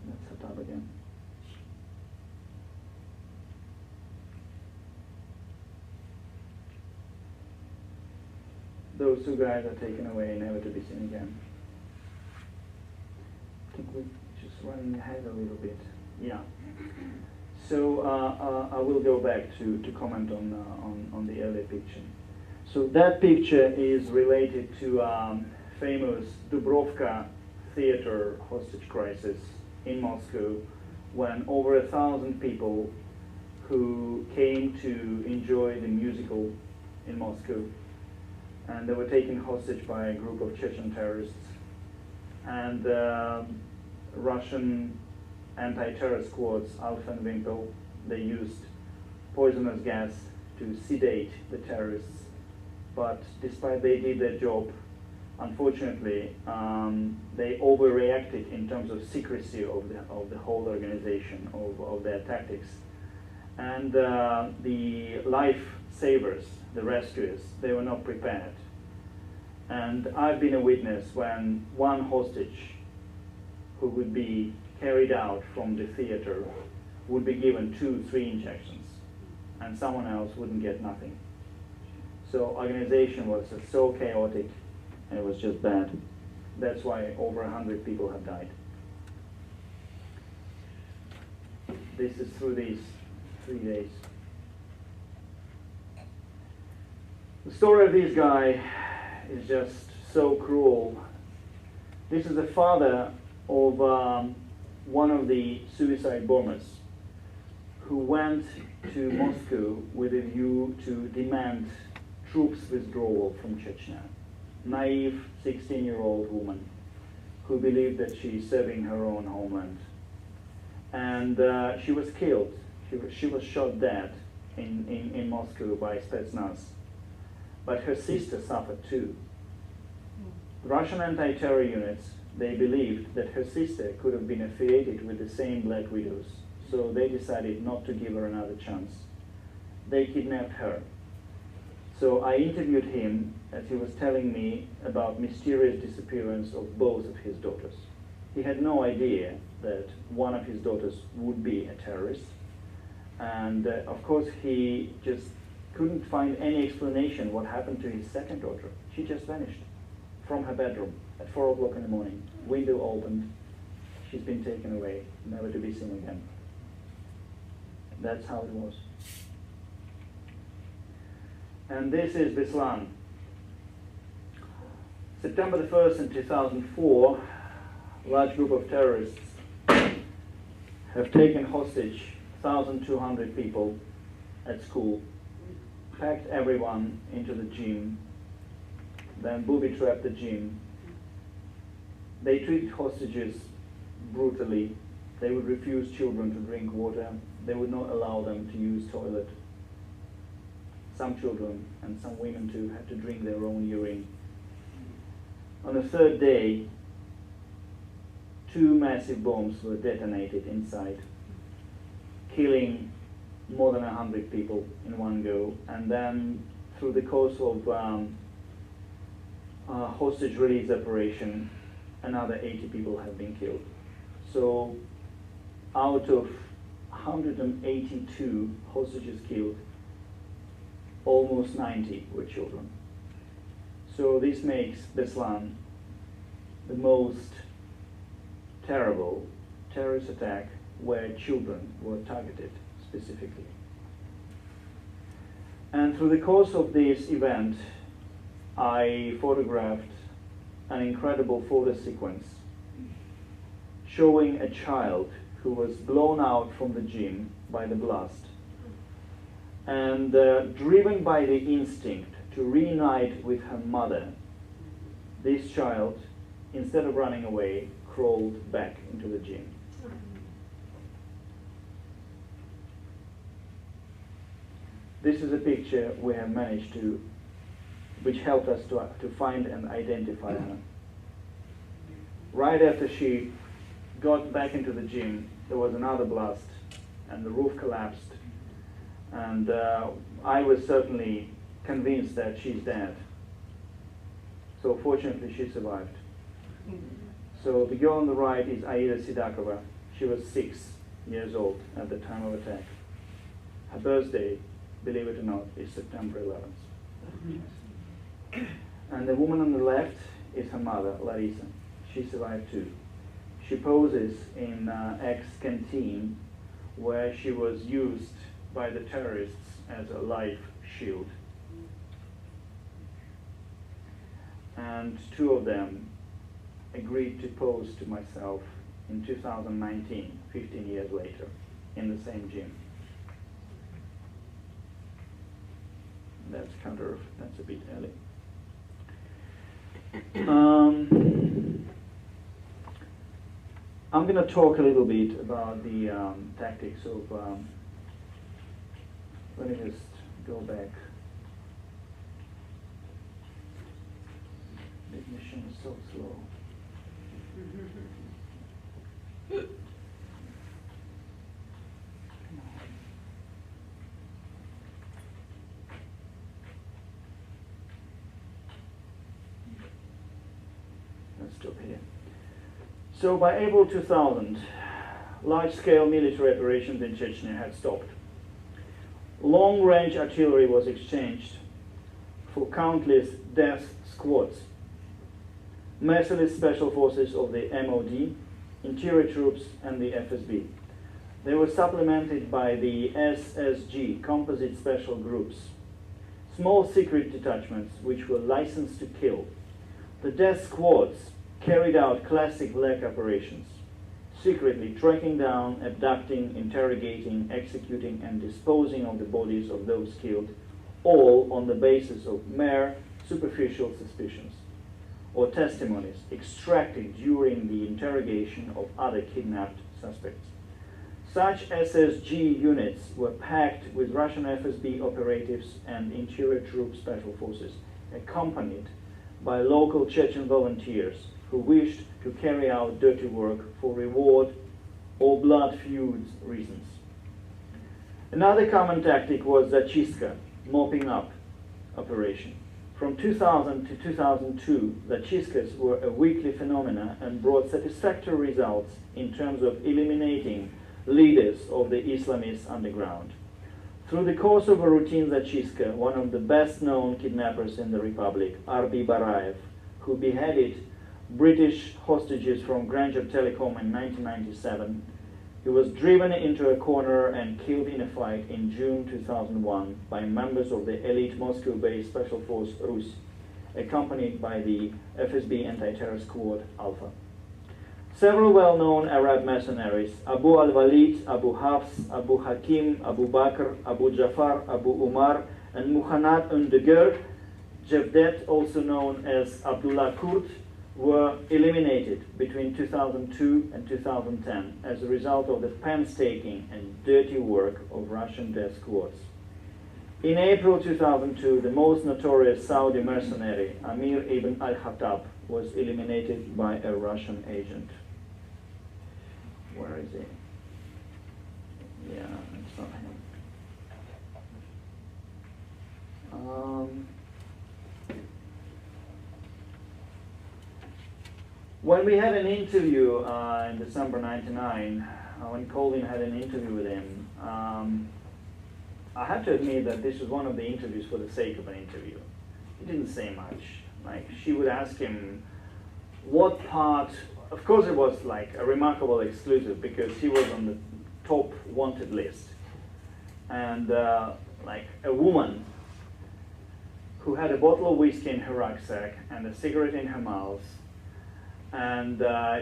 Let's set up again. Those two guys are taken away, never to be seen again. I think we're just running ahead a little bit. Yeah. So I will go back to comment on the earlier picture. So that picture is related to famous Dubrovka theater hostage crisis in Moscow, when over 1,000 people who came to enjoy the musical in Moscow, and they were taken hostage by a group of Chechen terrorists. And Russian anti-terror squads, Alpha and Wimpel, they used poisonous gas to sedate the terrorists. But despite they did their job, unfortunately, they overreacted in terms of secrecy of the whole organization, of their tactics. And the lifesavers, the rescuers, they were not prepared. And I've been a witness when one hostage who would be carried out from the theater would be given 2-3 injections, and someone else wouldn't get nothing. So organization was so chaotic, and it was just bad. That's why over 100 people have died. This is through these 3 days. The story of this guy is just so cruel. This is the father of one of the suicide bombers who went to Moscow with a view to demand troops withdrawal from Chechnya. Naive 16-year-old woman who believed that she's serving her own homeland. And she was killed. She was shot dead in Moscow by Spetsnaz. But her sister suffered too. Russian anti-terror units, they believed that her sister could have been affiliated with the same Black Widows, so they decided not to give her another chance. They kidnapped her. So I interviewed him as he was telling me about mysterious disappearance of both of his daughters. He had no idea that one of his daughters would be a terrorist. And of course, he just couldn't find any explanation what happened to his second daughter. She just vanished from her bedroom at 4 o'clock in the morning. Window opened. She's been taken away, never to be seen again. That's how it was. And this is Beslan. September the 1st in 2004, a large group of terrorists have taken hostage 1,200 people at school, packed everyone into the gym, then booby-trapped the gym. They treated hostages brutally. They would refuse children to drink water. They would not allow them to use toilet. Some children, and some women too, had to drink their own urine. On the 3rd day, 2 massive bombs were detonated inside, killing more than 100 people in one go. And then, through the course of hostage release operation, another 80 people have been killed. So, out of 182 hostages killed, almost 90 were children. So this makes Beslan the most terrible terrorist attack where children were targeted specifically. And through the course of this event, I photographed an incredible photo sequence showing a child who was blown out from the gym by the blast and driven by the instinct to reunite with her mother. This child, instead of running away, crawled back into the gym. This is a picture we have managed to, which helped us to find and identify her. Right after she got back into the gym, there was another blast and the roof collapsed. And I was certainly convinced that she's dead. So fortunately she survived. So the girl on the right is Aida Sidakova. She was 6 years old at the time of attack. Her birthday, believe it or not, is September 11th. And the woman on the left is her mother, Larisa. She survived too. She poses in ex-canteen where she was used by the terrorists as a life shield. And 2 of them agreed to pose to myself in 2019, 15 years later, in the same gym. That's a bit early. I'm going to talk a little bit about the tactics of, let me just go back. This machine is so slow. Let's stop here. So by April 2000, large-scale military operations in Chechnya had stopped. Long-range artillery was exchanged for countless death squads, merciless special forces of the MOD, interior troops, and the FSB. They were supplemented by the SSG, Composite Special Groups, small secret detachments which were licensed to kill. The death squads carried out classic black operations, secretly tracking down, abducting, interrogating, executing, and disposing of the bodies of those killed, all on the basis of mere superficial suspicions or testimonies extracted during the interrogation of other kidnapped suspects. Such SSG units were packed with Russian FSB operatives and interior troop special forces, accompanied by local Chechen volunteers who wished to carry out dirty work for reward or blood feuds reasons. Another common tactic was zachistка, mopping up operation. From 2000 to 2002, zachistkas were a weekly phenomenon and brought satisfactory results in terms of eliminating leaders of the Islamist underground. Through the course of a routine zachistка, one of the best-known kidnappers in the Republic, Arbi Barayev, who beheaded British hostages from Granger Telecom in 1997, he was driven into a corner and killed in a fight in June 2001 by members of the elite Moscow-based Special Force Rus, accompanied by the FSB anti-terror squad Alpha. Several well-known Arab mercenaries, Abu al-Walid, Abu Hafs, Abu Hakim, Abu Bakr, Abu Jafar, Abu Umar, and Muhannad Undegir, Jevdet, also known as Abdullah Kurt, were eliminated between 2002 and 2010 as a result of the painstaking and dirty work of Russian death squads. In April 2002, the most notorious Saudi mercenary, Amir ibn al-Khattab, was eliminated by a Russian agent. Where is he? Yeah, it's not him. When we had an interview in December '99, when Colin had an interview with him, I have to admit that this was one of the interviews for the sake of an interview. He didn't say much. Like, she would ask him what part, of course it was like a remarkable exclusive because he was on the top wanted list. And like a woman who had a bottle of whiskey in her rucksack and a cigarette in her mouth, and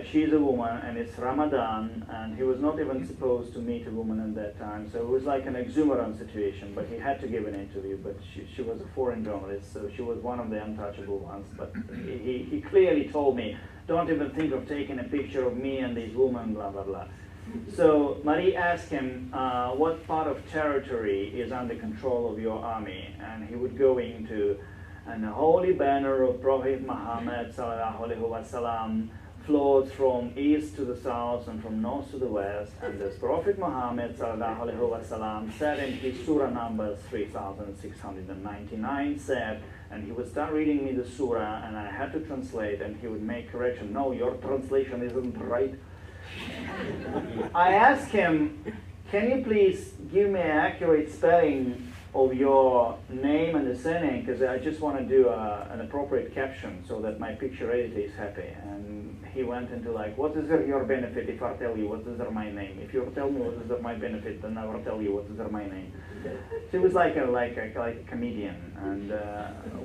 she's a woman and it's Ramadan, and he was not even supposed to meet a woman at that time, so it was like an exuberant situation, but he had to give an interview. But she was a foreign journalist, so she was one of the untouchable ones. But he clearly told me, don't even think of taking a picture of me and this woman, blah blah blah. So Marie asked him, what part of territory is under control of your army? And he would go into, and the holy banner of Prophet Muhammad sallallahu alaihi wasallam floats from east to the south and from north to the west. And as Prophet Muhammad sallallahu alaihi wasallam said in his surah number 3699 said, and he would start reading me the surah, and I had to translate, and he would make correction. No, your translation isn't right. I asked him, can you please give me an accurate spelling of your name and the surname, because I just want to do an appropriate caption so that my picture editor is happy. And he went into like, what is your benefit if I tell you what is my name? If you tell me what is my benefit, then I will tell you what is my name. So he was like a comedian. And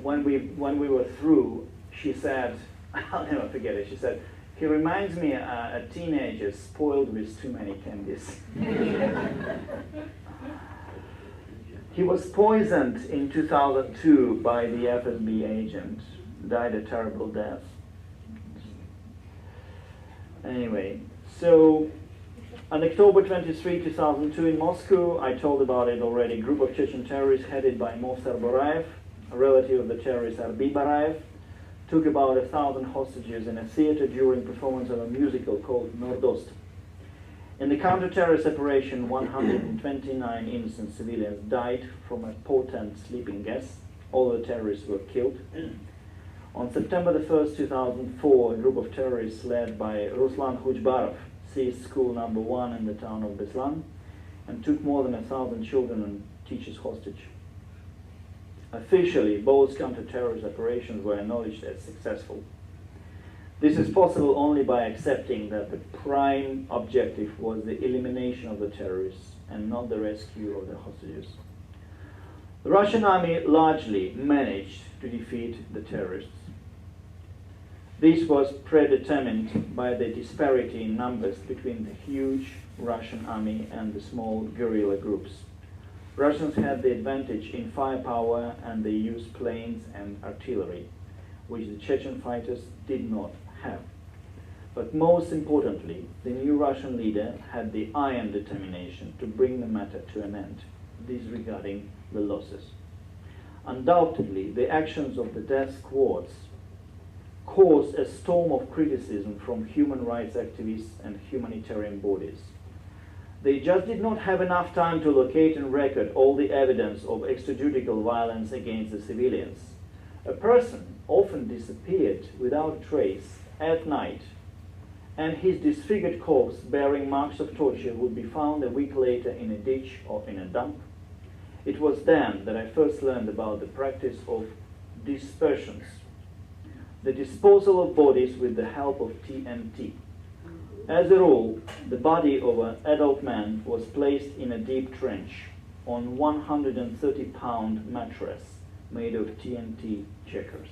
when we were through, she said, I'll never forget it, she said, he reminds me a teenager spoiled with too many candies. He was poisoned in 2002 by the FSB agent, died a terrible death. Anyway, so on October 23, 2002 in Moscow, I told about it already, a group of Chechen terrorists headed by Movsar Barayev, a relative of the terrorist Arbi Barayev, took about 1,000 hostages in a theater during performance of a musical called Nordost. In the counter-terrorist operation, 129 innocent civilians died from a potent sleeping gas. All the terrorists were killed. On September the 1st, 2004, a group of terrorists led by Ruslan Khujbarov seized school number 1 in the town of Beslan and took more than 1,000 children and teachers hostage. Officially, both counter-terrorist operations were acknowledged as successful. This is possible only by accepting that the prime objective was the elimination of the terrorists and not the rescue of the hostages. The Russian army largely managed to defeat the terrorists. This was predetermined by the disparity in numbers between the huge Russian army and the small guerrilla groups. Russians had the advantage in firepower, and they used planes and artillery, which the Chechen fighters did not have. But most importantly, the new Russian leader had the iron determination to bring the matter to an end, disregarding the losses. Undoubtedly, the actions of the death squads caused a storm of criticism from human rights activists and humanitarian bodies. They just did not have enough time to locate and record all the evidence of extrajudicial violence against the civilians. A person often disappeared without a trace at night, and his disfigured corpse bearing marks of torture would be found a week later in a ditch or in a dump. It was then that I first learned about the practice of dispersions, the disposal of bodies with the help of TNT. As a rule, the body of an adult man was placed in a deep trench on 130-pound mattress made of TNT checkers,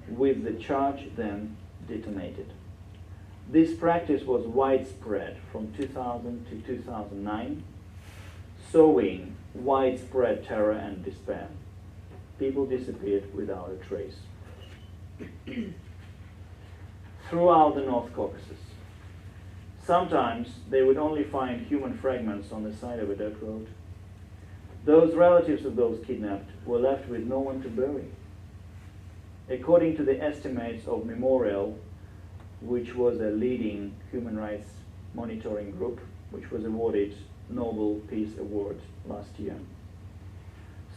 with the charge then detonated. This practice was widespread from 2000 to 2009, sowing widespread terror and despair. People disappeared without a trace. Throughout the North Caucasus, sometimes they would only find human fragments on the side of a dirt road. Those relatives of those kidnapped were left with no one to bury. According to the estimates of Memorial, which was a leading human rights monitoring group, which was awarded Nobel Peace Award last year.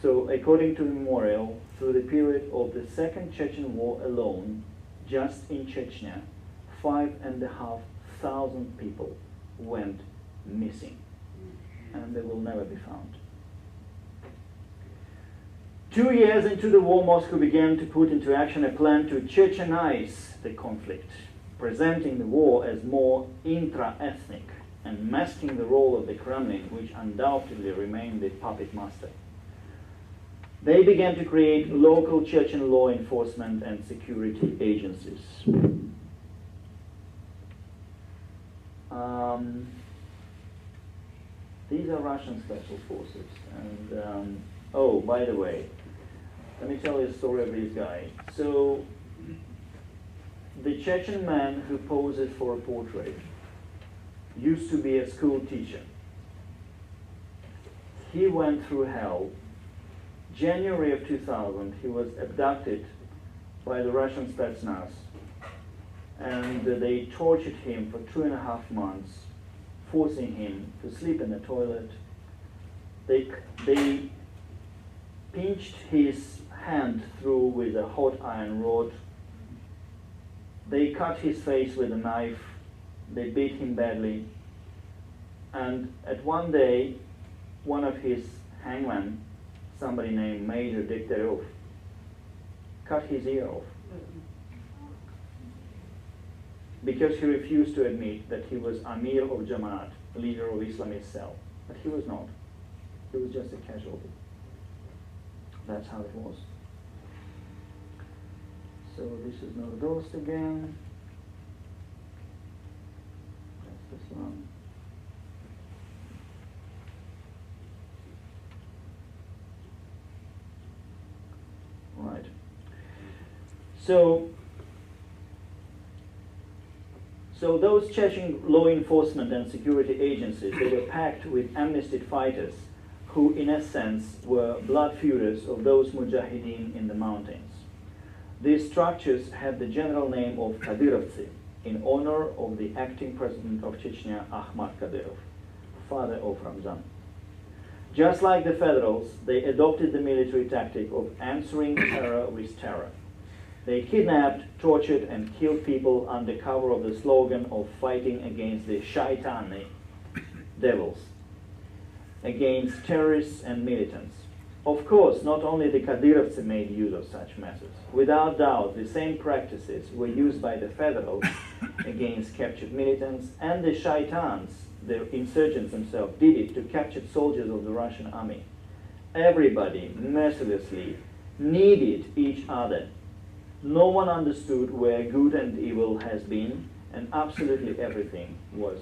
So according to Memorial, through the period of the Second Chechen War alone, just in Chechnya, 5,500 people went missing, and they will never be found. 2 years into the war, Moscow began to put into action a plan to Chechenize the conflict, presenting the war as more intra-ethnic and masking the role of the Kremlin, which undoubtedly remained the puppet master. They began to create local Chechen law enforcement and security agencies. These are Russian special forces. And oh, by the way, let me tell you a story of this guy. So, the Chechen man who poses for a portrait used to be a school teacher. He went through hell. January of 2000, he was abducted by the Russian Spetsnaz, and they tortured him for 2.5 months, forcing him to sleep in the toilet. They pinched his hand through with a hot iron rod. They cut his face with a knife. They beat him badly. And at one day, one of his hangmen, somebody named Major Degtyaryov, cut his ear off because he refused to admit that he was Amir of Jamaat, leader of Islamist cell. But he was not. He was just a casualty. That's how it was. So this is Nordost again. That's this one. Right. So those Chechen law enforcement and security agencies, they were packed with amnested fighters who, in essence, were blood feuds of those mujahideen in the mountains. These structures had the general name of Kadyrovtsi, in honor of the acting president of Chechnya, Ahmad Kadyrov, father of Ramzan. Just like the Federals, they adopted the military tactic of answering terror with terror. They kidnapped, tortured, and killed people under cover of the slogan of fighting against the shaitani, devils, against terrorists and militants. Of course, not only the Kadyrovцы made use of such methods. Without doubt, the same practices were used by the Federals against captured militants, and the shaitans, the insurgents themselves, did it to captured soldiers of the Russian army. Everybody mercilessly needed each other. No one understood where good and evil has been, and absolutely everything was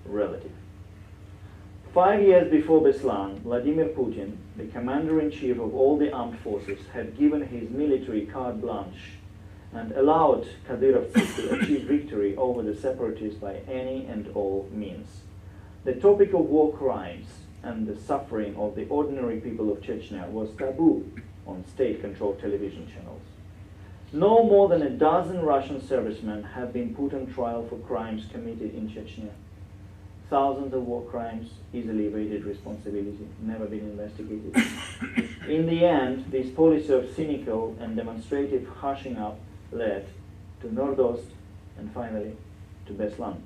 relative. 5 years before Beslan, Vladimir Putin, the commander-in-chief of all the armed forces, had given his military carte blanche and allowed Kadyrovцы to achieve victory over the separatists by any and all means. The topic of war crimes and the suffering of the ordinary people of Chechnya was taboo on state-controlled television channels. No more than a dozen Russian servicemen have been put on trial for crimes committed in Chechnya. Thousands of war crimes easily evaded responsibility, never been investigated. In the end, this policy of cynical and demonstrative hushing up led to Nordost and finally to Beslan.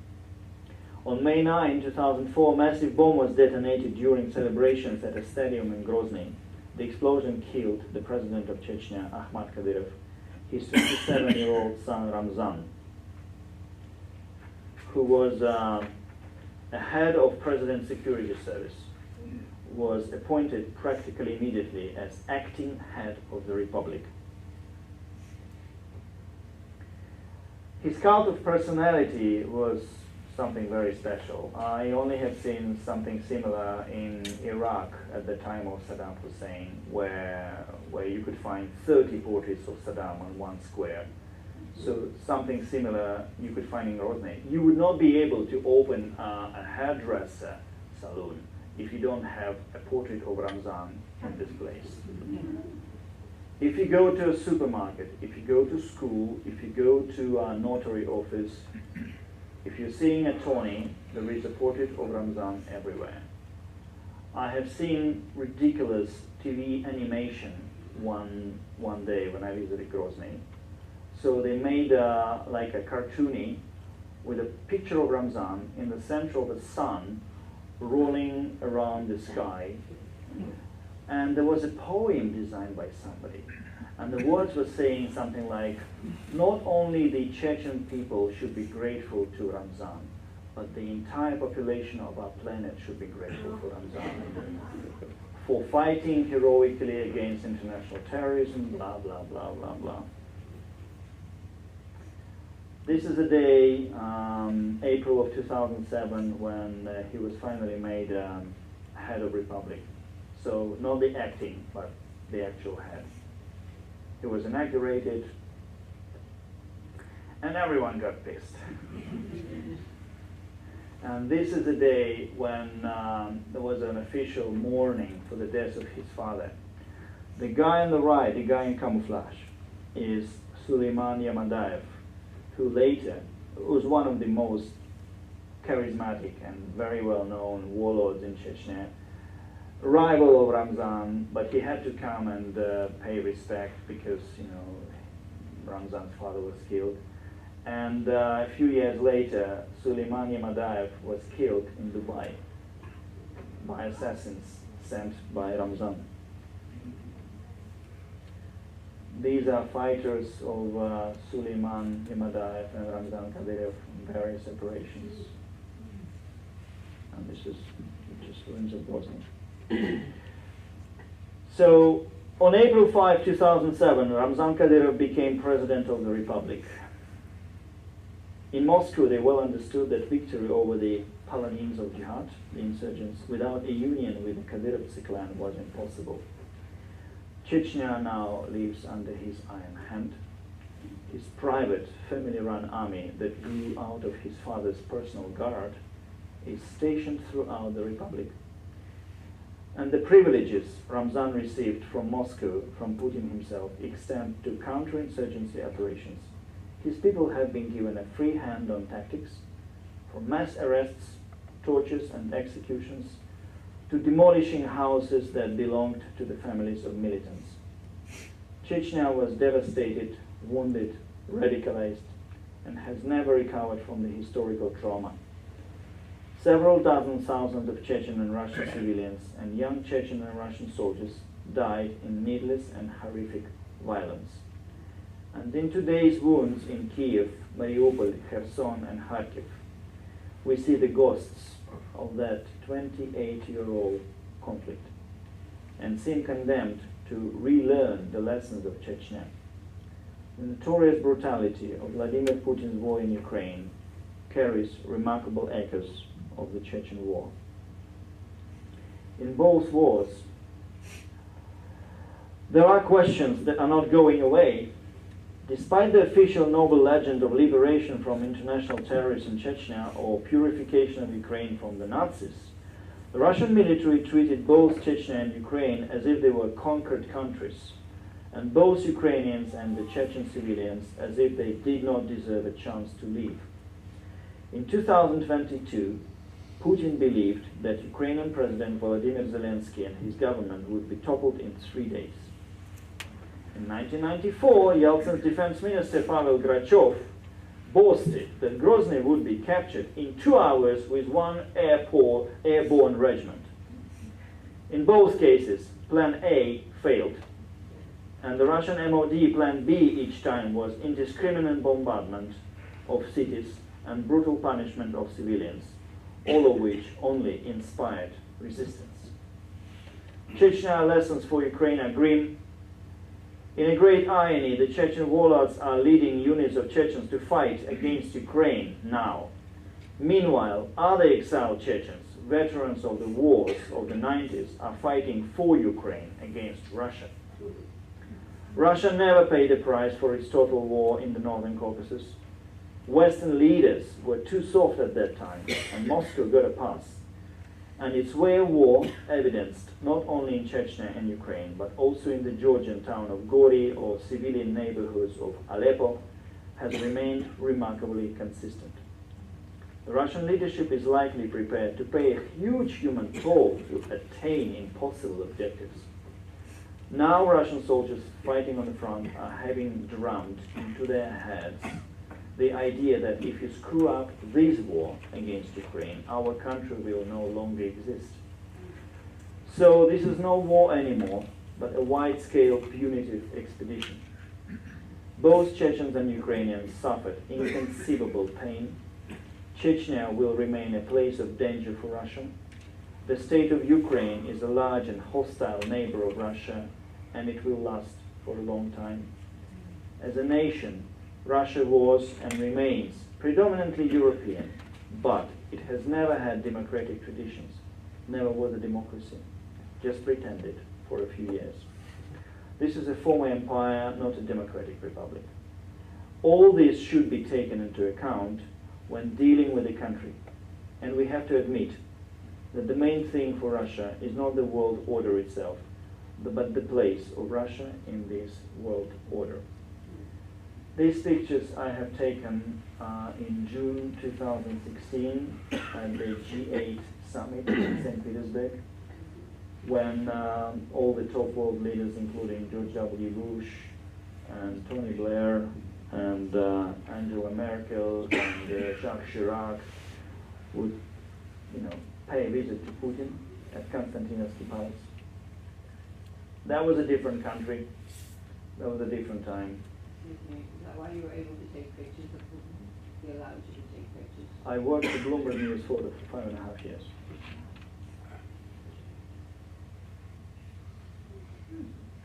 On May 9, 2004, a massive bomb was detonated during celebrations at a stadium in Grozny. The explosion killed the president of Chechnya, Ahmad Kadyrov, his 27-year-old son Ramzan, who was a head of President's Security Service, was appointed practically immediately as acting head of the Republic. His cult of personality was something very special. I only have seen something similar in Iraq at the time of Saddam Hussein, where you could find 30 portraits of Saddam on one square. So something similar you could find in Grozny. You would not be able to open a hairdresser saloon if you don't have a portrait of Ramzan in this place. If you go to a supermarket, if you go to school, if you go to a notary office, if you're seeing a Tony, there is a portrait of Ramzan everywhere. I have seen ridiculous TV animation one day when I visited Grozny. So they made like a cartoony with a picture of Ramzan in the center of the sun rolling around the sky. And there was a poem designed by somebody. And the words were saying something like, not only the Chechen people should be grateful to Ramzan, but the entire population of our planet should be grateful for Ramzan. For fighting heroically against international terrorism, blah, blah, blah, blah, blah. This is the day, April of 2007, when he was finally made head of Republic. So not the acting, but the actual head. He was inaugurated, and everyone got pissed. And this is the day when there was an official mourning for the death of his father. The guy on the right, the guy in camouflage, is Suleiman Yamadaev, who later was one of the most charismatic and very well-known warlords in Chechnya, rival of Ramzan, but he had to come and pay respect because, you know, Ramzan's father was killed. And a few years later, Suleiman Yamadaev was killed in Dubai by assassins sent by Ramzan. These are fighters of Suleiman Yamadaev and Ramzan Kadyrov in various operations. And this is just ruins of Bosnia. So, on April 5, 2007, Ramzan Kadyrov became president of the Republic. In Moscow, they well understood that victory over the paladins of jihad, the insurgents, without a union with the Kadyrovsky clan was impossible. Chechnya now lives under his iron hand. His private, family-run army that grew out of his father's personal guard is stationed throughout the Republic. And the privileges Ramzan received from Moscow, from Putin himself, extend to counterinsurgency operations. His people have been given a free hand on tactics, from mass arrests, tortures and executions, to demolishing houses that belonged to the families of militants. Chechnya was devastated, wounded, radicalized, and has never recovered from the historical trauma. Several dozen thousands of Chechen and Russian civilians and young Chechen and Russian soldiers died in needless and horrific violence. And in today's wounds in Kiev, Mariupol, Kherson, and Kharkiv, we see the ghosts of that 28-year-old conflict and seem condemned to relearn the lessons of Chechnya. The notorious brutality of Vladimir Putin's war in Ukraine carries remarkable echoes of the Chechen War. In both wars, there are questions that are not going away. Despite the official noble legend of liberation from international terrorists in Chechnya or purification of Ukraine from the Nazis, the Russian military treated both Chechnya and Ukraine as if they were conquered countries, and both Ukrainians and the Chechen civilians as if they did not deserve a chance to live. In 2022, Putin believed that Ukrainian President Volodymyr Zelensky and his government would be toppled in 3 days. In 1994, Yeltsin's defense minister Pavel Grachev boasted that Grozny would be captured in 2 hours with one airborne regiment. In both cases, Plan A failed, and the Russian MOD Plan B each time was indiscriminate bombardment of cities and brutal punishment of civilians, all of which only inspired resistance. Chechnya lessons for Ukraine are grim. In a great irony, the Chechen warlords are leading units of Chechens to fight against Ukraine now. Meanwhile, other exiled Chechens, veterans of the wars of the 90s, are fighting for Ukraine against Russia. Russia never paid a price for its total war in the Northern Caucasus. Western leaders were too soft at that time, and Moscow got a pass. And its way of war, evidenced not only in Chechnya and Ukraine, but also in the Georgian town of Gori or civilian neighborhoods of Aleppo, has remained remarkably consistent. The Russian leadership is likely prepared to pay a huge human toll to attain impossible objectives. Now Russian soldiers fighting on the front are having drummed into their heads the idea that if you screw up this war against Ukraine, our country will no longer exist. So this is no war anymore, but a wide-scale punitive expedition. Both Chechens and Ukrainians suffered inconceivable pain. Chechnya will remain a place of danger for Russia. The state of Ukraine is a large and hostile neighbor of Russia, and it will last for a long time. As a nation, Russia was and remains predominantly European, but it has never had democratic traditions, never was a democracy, just pretended for a few years. This is a former empire, not a democratic republic. All this should be taken into account when dealing with the country, and we have to admit that the main thing for Russia is not the world order itself, but the place of Russia in this world order. These pictures I have taken in June 2016 at the G8 summit in St. Petersburg, when all the top world leaders, including George W. Bush and Tony Blair and Angela Merkel and Jacques Chirac, would, pay a visit to Putin at Konstantinovsky Palace. That was a different country. That was a different time. Excuse me, is that why you were able to take pictures of Putin? He allowed you to take pictures? I worked at Bloomberg News for 5.5 years.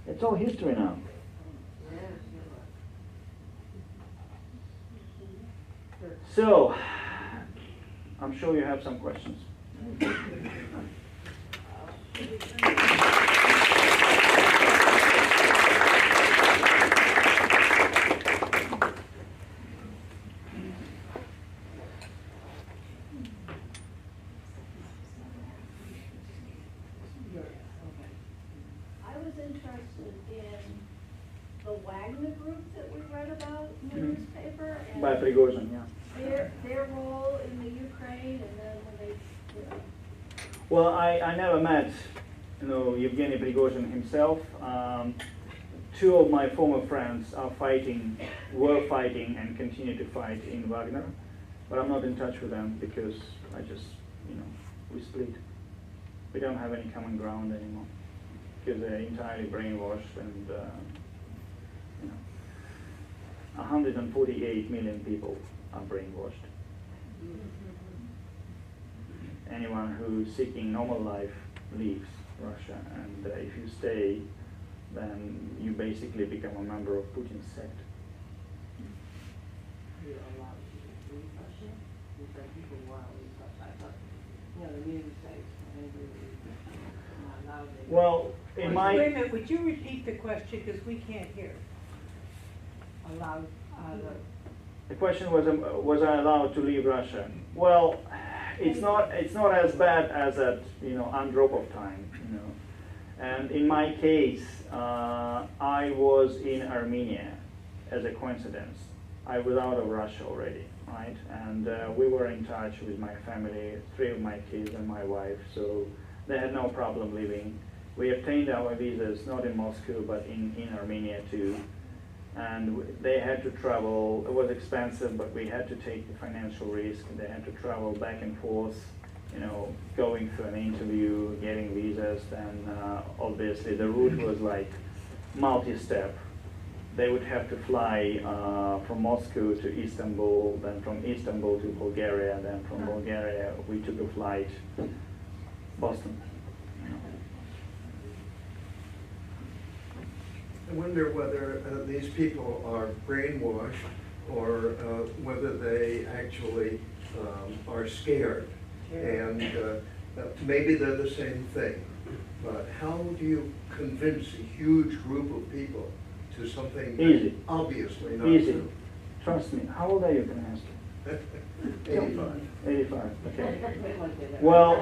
It's all history now. Yes, you're right. So, I'm sure you have some questions. I was interested in the Wagner group that we read about in the newspaper By and Prigozhin, yeah. their role in the Ukraine, and then when they, Well, I never met, Yevgeny Prigozhin himself. Two of my former friends were fighting and continue to fight in Wagner, but I'm not in touch with them because I just, we split. We don't have any common ground anymore because they're entirely brainwashed and, 148 million people are brainwashed. Anyone who's seeking normal life leaves Russia, and if you stay, then you basically become a member of Putin's sect. You're allowed to leave Russia? You said people want to leave Russia. I thought, the news says, not allowed to. Well, in my... Wait a minute, would you repeat the question, because we can't hear? Allowed, The question was I allowed to leave Russia? Well, it's not as bad as at Andropov time, And in my case, I was in Armenia as a coincidence. I was out of Russia already, right? And we were in touch with my family, 3 of my kids and my wife, so they had no problem leaving. We obtained our visas not in Moscow but in Armenia too. And they had to travel. It was expensive, but we had to take the financial risk. They had to travel back and forth, going through an interview, getting visas. And obviously the route was like multi-step. They would have to fly from Moscow to Istanbul, then from Istanbul to Bulgaria, then from Bulgaria we took a flight Boston. I wonder whether these people are brainwashed or whether they actually are scared. And maybe they're the same thing. But how do you convince a huge group of people to something Easy. Obviously not Easy. true? Trust me. How old are you, can I ask you? 85. 85, okay. Well,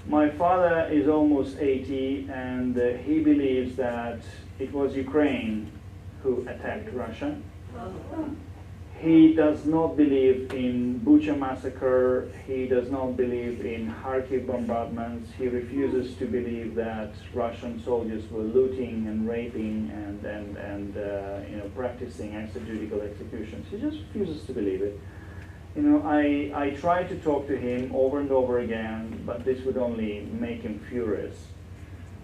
my father is almost 80, and he believes that it was Ukraine who attacked Russia. He does not believe in Bucha massacre. He does not believe in Kharkiv bombardments. He refuses to believe that Russian soldiers were looting and raping and practicing extrajudicial executions. He just refuses to believe it. You know, I tried to talk to him over and over again, but this would only make him furious.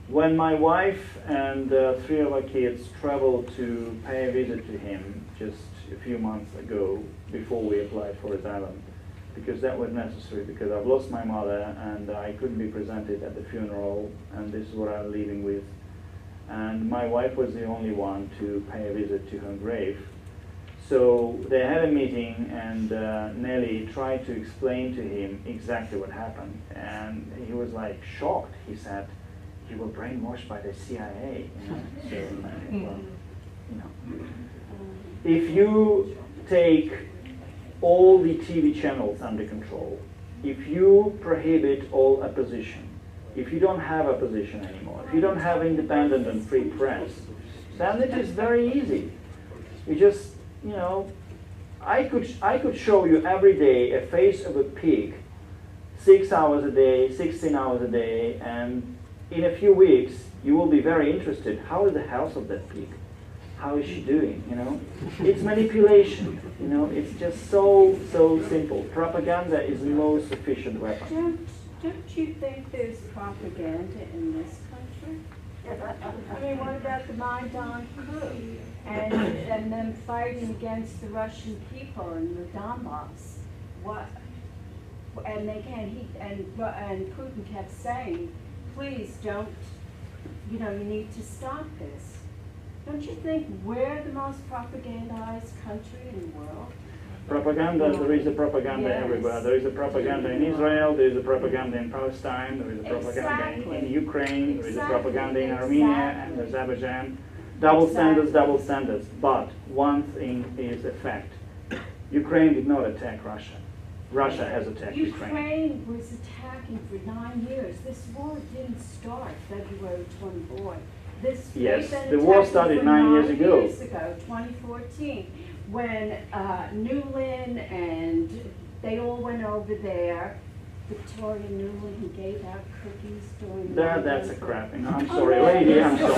When my wife and 3 of our kids traveled to pay a visit to him just a few months ago, before we applied for asylum, because that was necessary, because I've lost my mother and I couldn't be presented at the funeral, and this is what I'm leaving with. And my wife was the only one to pay a visit to her grave. So they had a meeting, and Nelly tried to explain to him exactly what happened. And he was like shocked. He said, "You were brainwashed by the CIA." You know? So, well, you know. If you take all the TV channels under control, if you prohibit all opposition, if you don't have opposition anymore, if you don't have independent and free press, then it is very easy. You just, you know, I could show you every day a face of a pig, 6 hours a day, 16 hours a day, and in a few weeks you will be very interested. How is the health of that pig? How is she doing? You know, it's manipulation. You know, it's just so simple. Propaganda is the most efficient weapon. Don't you think there's propaganda in this country? I mean, what about the Maidan coup and them fighting against the Russian people in the Donbas? What? And they can't. And Putin kept saying, "Please don't. You know, you need to stop this." Don't you think we're the most propagandized country in the world? Propaganda, there is a propaganda Yes. everywhere. There is a propaganda in Israel, there is a propaganda in Palestine, there is a propaganda Exactly. in Ukraine, there is a Exactly. propaganda in Armenia and Azerbaijan. Double standards, double standards. But one thing is a fact. Ukraine did not attack Russia. Russia has attacked Ukraine. Ukraine was attacking for 9 years. This war didn't start February 24th. Yes, they've been the war attacking started for 9 years ago. 2014, when Newland and they all went over there. Victoria Newland, who gave out cookies during That's a crap. I'm Oh, sorry, no. lady, I'm sorry.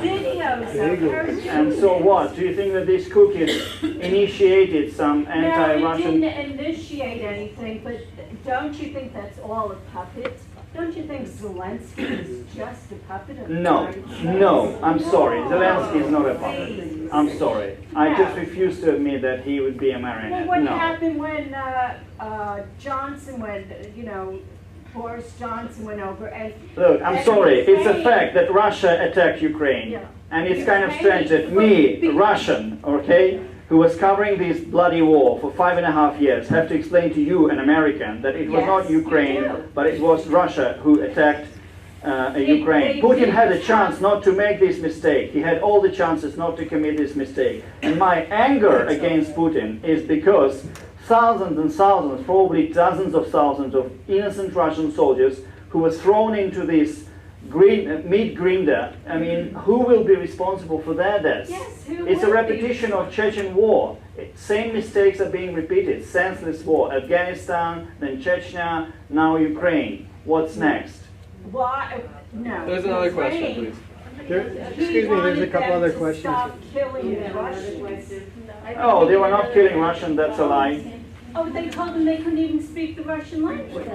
Videos of her doing And so this. what? Do you think that these cookies initiated some No, anti-Russian... it didn't initiate anything, but don't you think that's all a puppet? Don't you think Zelensky is just a puppet of the No, United States? no, I'm sorry. Zelensky is not a puppet. Please. I'm sorry. I No. just refuse to admit that he would be a marionette. Well, what No. happened when Johnson went, Boris Johnson went over and... Look, I'm and sorry. It's a Ukraine- fact that Russia attacked Ukraine. Yeah. And it's kind of Ukraine- strange that me, Russian, okay, who was covering this bloody war for 5.5 years, have to explain to you, an American, that it was Yes, not you Ukraine, do. but it was Russia who attacked Ukraine. they Putin did had a try- chance not to make this mistake. He had all the chances not to commit this mistake. And my anger against Putin is because thousands and thousands, probably dozens of thousands of innocent Russian soldiers who were thrown into this meat grinder, I mean, who will be responsible for their deaths? Yes, who It's a will be? repetition of Chechen War. Same mistakes are being repeated. Senseless war. Afghanistan, then Chechnya, now Ukraine. What's next? Why? No. There's another question, Ukraine- please. Excuse me, there's a couple other questions. Stop killing the Russians. Oh, they were not killing Russian, that's a lie. Oh, they told them they couldn't even speak the Russian language.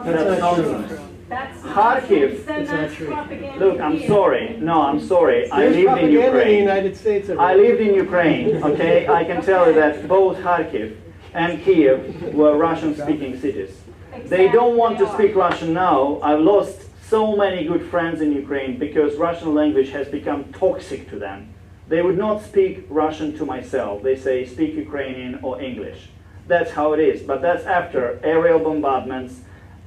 That's nonsense. That's Kharkiv. Then It's not that's true. propaganda. Look, I'm here. sorry. No, I'm sorry. I There's lived in propaganda in the Ukraine. United States. I lived in Ukraine, okay? I can tell you that both Kharkiv and Kiev were Russian-speaking cities. They don't want to speak Russian now. I've lost so many good friends in Ukraine because Russian language has become toxic to them. They would not speak Russian to myself. They say, speak Ukrainian or English. That's how it is. But that's after aerial bombardments,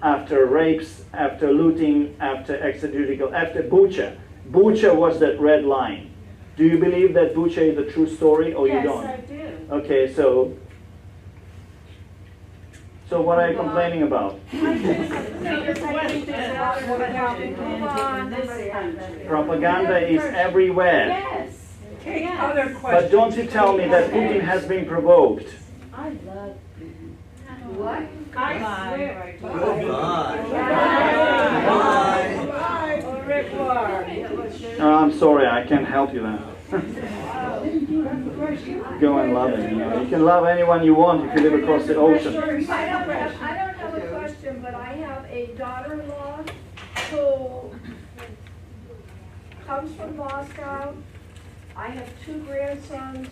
after rapes, after looting, after extrajudicial, after Bucha. Bucha was that red line. Do you believe that Bucha is a true story or you don't? Yes, I do. Okay, so what are you complaining about? Propaganda is everywhere. Yes. Take Yes. other But questions. don't you tell me that Putin has been provoked. I love What? I swear I do. I'm sorry, I can't help you then. Go and love him. You know, you can love anyone you want if you live across the ocean. I don't have a question, but I have a daughter-in-law who comes from Moscow. I have two grandsons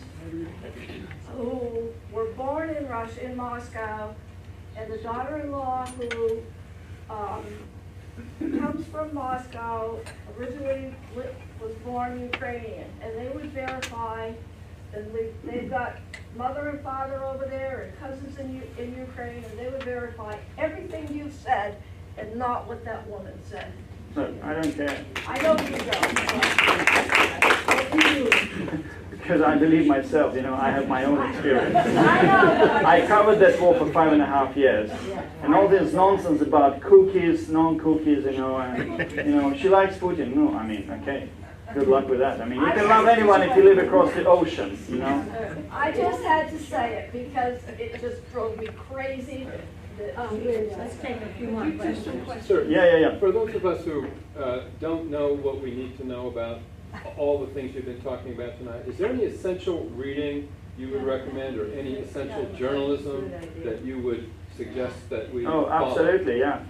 who were born in Russia, in Moscow, and the daughter-in-law who comes from Moscow, originally was born Ukrainian, and they would verify, and they've got mother and father over there and cousins in Ukraine, and they would verify everything you've said and not what that woman said. Look, I don't care. I know you don't. What do you do? Because I believe myself, you know, I have my own experience. I know. I covered that war for 5.5 years. And all this nonsense about cookies, non-cookies, you know, and, you know, she likes Putin. No, I mean, okay. Good luck with that. I mean, you can love anyone if you live across the ocean, you know. I just had to say it because it just drove me crazy. Let's take a few more questions. Sir, Yeah. for those of us who don't know what we need to know about all the things you've been talking about tonight, is there any essential reading you would recommend or any essential journalism that you would suggest that we Oh, follow? absolutely, yeah.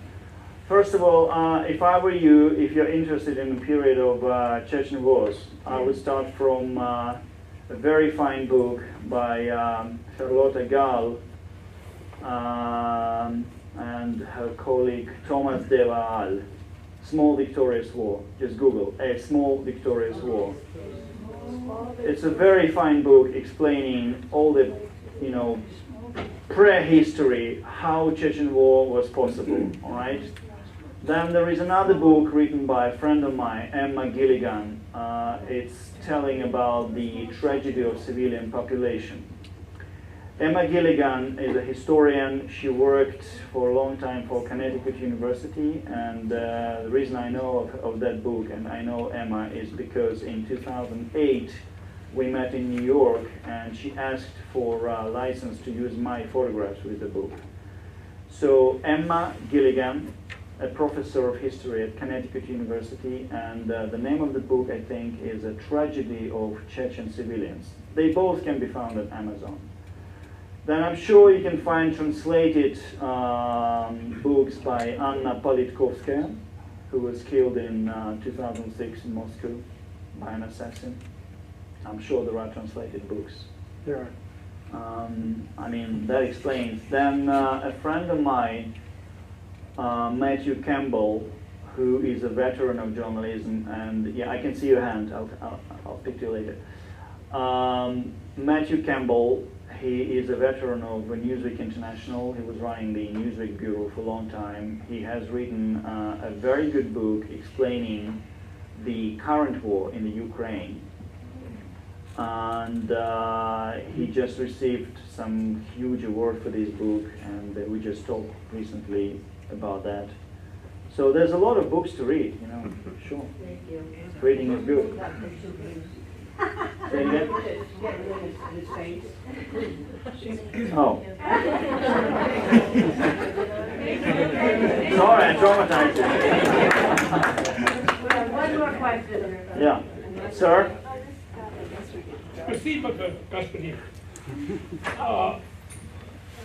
First of all, if I were you, if you're interested in the period of Chechen wars, I would start from a very fine book by Charlotte Gall and her colleague Thomas de Waal, Small Victorious War. Just Google, A Small Victorious War. It's a very fine book explaining all the, you know, prehistory, how Chechen War was possible, all right? Then there is another book written by a friend of mine, Emma Gilligan. It's telling about the tragedy of civilian population. Emma Gilligan is a historian. She worked for a long time for Connecticut University, and the reason I know of that book and I know Emma is because in 2008 we met in New York and she asked for a license to use my photographs with the book. So Emma Gilligan, a professor of history at Connecticut University, and the name of the book, I think, is A Tragedy of Chechen Civilians. They both can be found at Amazon. Then I'm sure you can find translated books by Anna Politkovskaya, who was killed in 2006 in Moscow by an assassin. I'm sure there are translated books. There are. I mean, that explains. Then a friend of mine, Matthew Campbell, who is a veteran of journalism, and yeah, I can see your hand. I'll speak to you later. Matthew Campbell, he is a veteran of Newsweek International. He was running the Newsweek bureau for a long time. He has written a very good book explaining the current war in the Ukraine. And he just received some huge award for this book, and we just talked recently about that. So there's a lot of books to read, you know, sure. Thank you. Reading is good. Got the two views. Say again? Get rid of his face. Oh. Sorry, I traumatized We have one more question. you. Yeah. Sir? Спасибо, господин.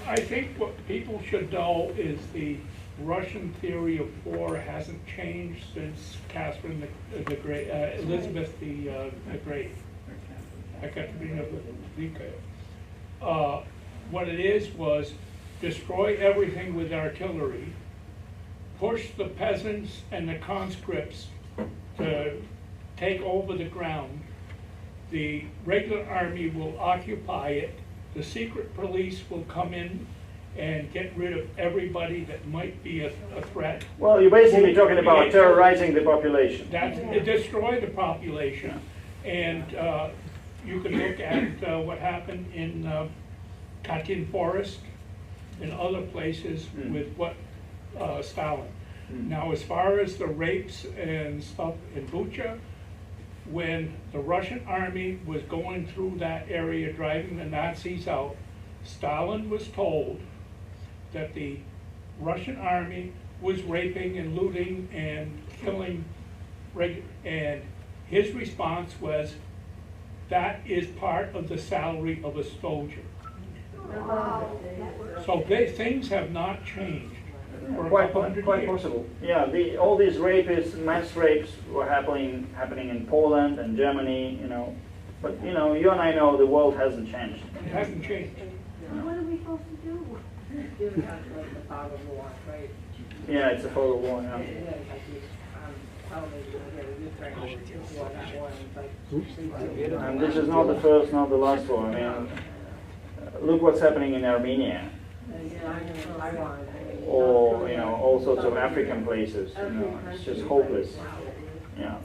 I think what people should know is the Russian theory of war hasn't changed since Catherine the Great, Elizabeth the Great. Ekaterina Velika. What it is was destroy everything with artillery, push the peasants and the conscripts to take over the ground. The regular army will occupy it. The secret police will come in and get rid of everybody that might be a threat. Well, you're basically talking about terrorizing the population. That's destroy the population. And you can look at what happened in Katyn Forest and other places with what Stalin. Now, as far as the rapes and stuff in Bucha, when the Russian army was going through that area, driving the Nazis out, Stalin was told that the Russian army was raping and looting and killing, and his response was, that is part of the salary of a soldier. Wow. So things have not changed for a Quite, couple hundred quite years. possible. Yeah, all these rapists, mass rapes were happening in Poland and Germany, you know. But, you know, you and I know the world hasn't changed. It hasn't changed. What are we supposed to do? You have like the fog of war, right? Yeah, it's a photo war, yeah. Yeah, like you, television, you get a Ukraine, this war, that war, and it's like. And this is not the first, not the last war. I mean, look what's happening in Armenia, or, you know, all sorts of African places, you know, it's just hopeless. Yeah.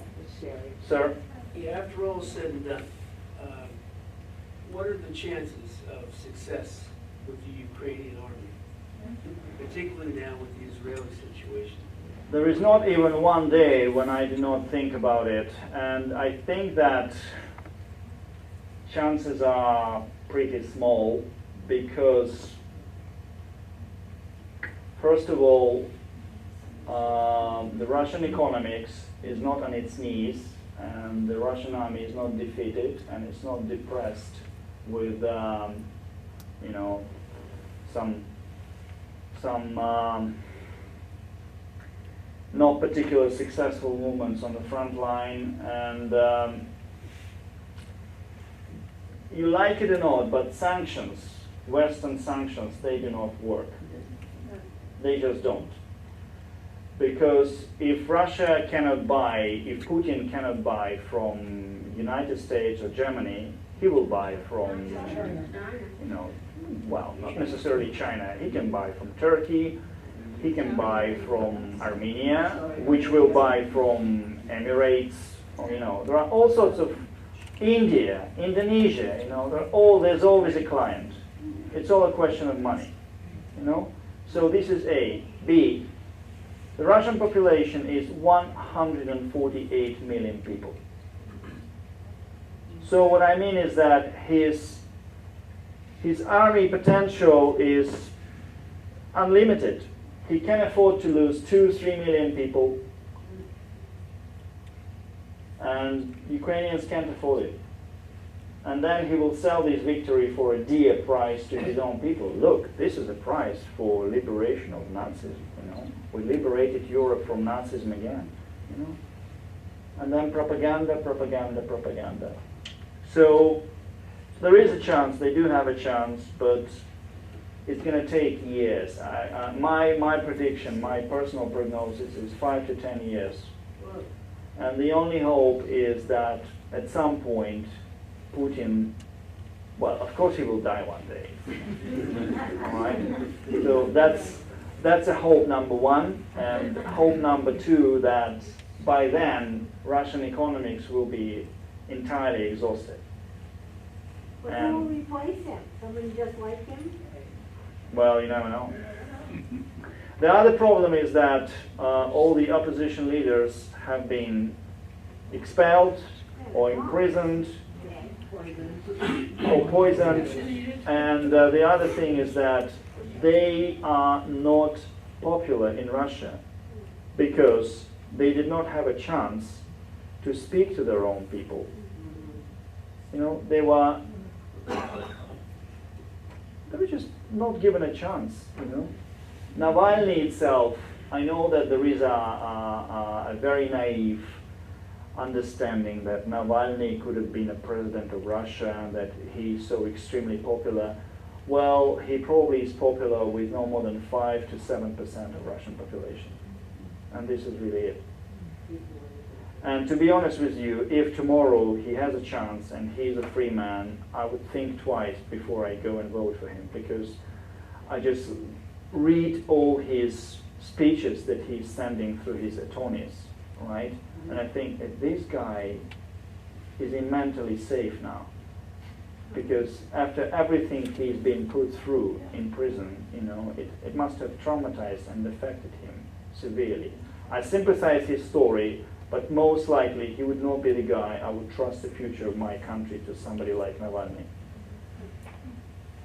Sir? Yeah, after all said and done, what are the chances of success with the Ukrainian army, particularly now with the Israeli situation? There is not even one day when I do not think about it, and I think that chances are pretty small because, first of all, the Russian economics is not on its knees, and the Russian army is not defeated, and it's not depressed with, you know, some not particularly successful movements on the front line, and you like it or not, but sanctions, Western sanctions, they do not work. They just don't. Because if Russia cannot buy, if Putin cannot buy from United States or Germany, he will buy from, you know, well, not necessarily China. He can buy from Turkey, he can buy from Armenia, which will buy from Emirates, or, you know, there are all sorts of, India, Indonesia, you know, there's always a client. It's all a question of money, you know. So this is A. B. The Russian population is 148 million people. So what I mean is that his army potential is unlimited. He can afford to lose 2-3 million people, and Ukrainians can't afford it. And then he will sell this victory for a dear price to his own people. Look, this is a price for liberation of Nazism, you know. We liberated Europe from Nazism again, you know. And then propaganda, propaganda, propaganda. So there is a chance, they do have a chance, but it's going to take years. My prediction, my personal prognosis is 5 to 10 years. And the only hope is that at some point, Putin, well, of course he will die one day. All right? So that's a hope number one. And hope number two, that by then, Russian economics will be entirely exhausted. But who will replace him? Somebody just like him? Well, you never know. The other problem is that all the opposition leaders have been expelled or imprisoned or poisoned, and the other thing is that they are not popular in Russia because they did not have a chance to speak to their own people. You know, they were just not given a chance, you know. Navalny itself, I know that there is a very naive understanding that Navalny could have been a president of Russia and that he's so extremely popular. Well, he probably is popular with no more than 5 to 7% of Russian population. And this is really it. And to be honest with you, if tomorrow he has a chance and he's a free man, I would think twice before I go and vote for him, because I just read all his speeches that he's sending through his attorneys, right? And I think that this guy is mentally safe now, because after everything he's been put through in prison, you know, it must have traumatized and affected him severely. I sympathize his story, but most likely he would not be the guy I would trust the future of my country to somebody like Navalny.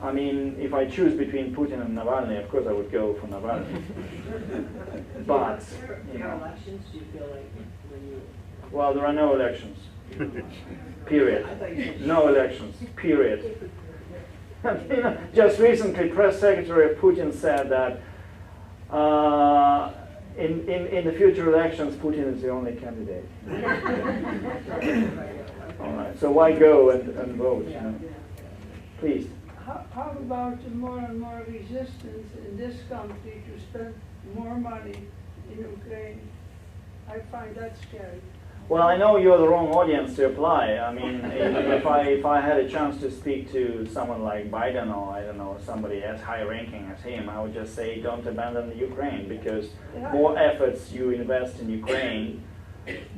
I mean, if I choose between Putin and Navalny, of course I would go for Navalny. But, you know. Elections, do you feel like when you... Well, there are no elections. Period. No elections. Period. You know, just recently, press secretary of Putin said that in the future elections, Putin is the only candidate. All right. So why go and vote? You know? Please. How about the more and more resistance in this country to spend more money in Ukraine? I find that scary. Well, I know you're the wrong audience to apply. I mean, if I had a chance to speak to someone like Biden or, I don't know, somebody as high-ranking as him, I would just say don't abandon the Ukraine, because more efforts you invest in Ukraine,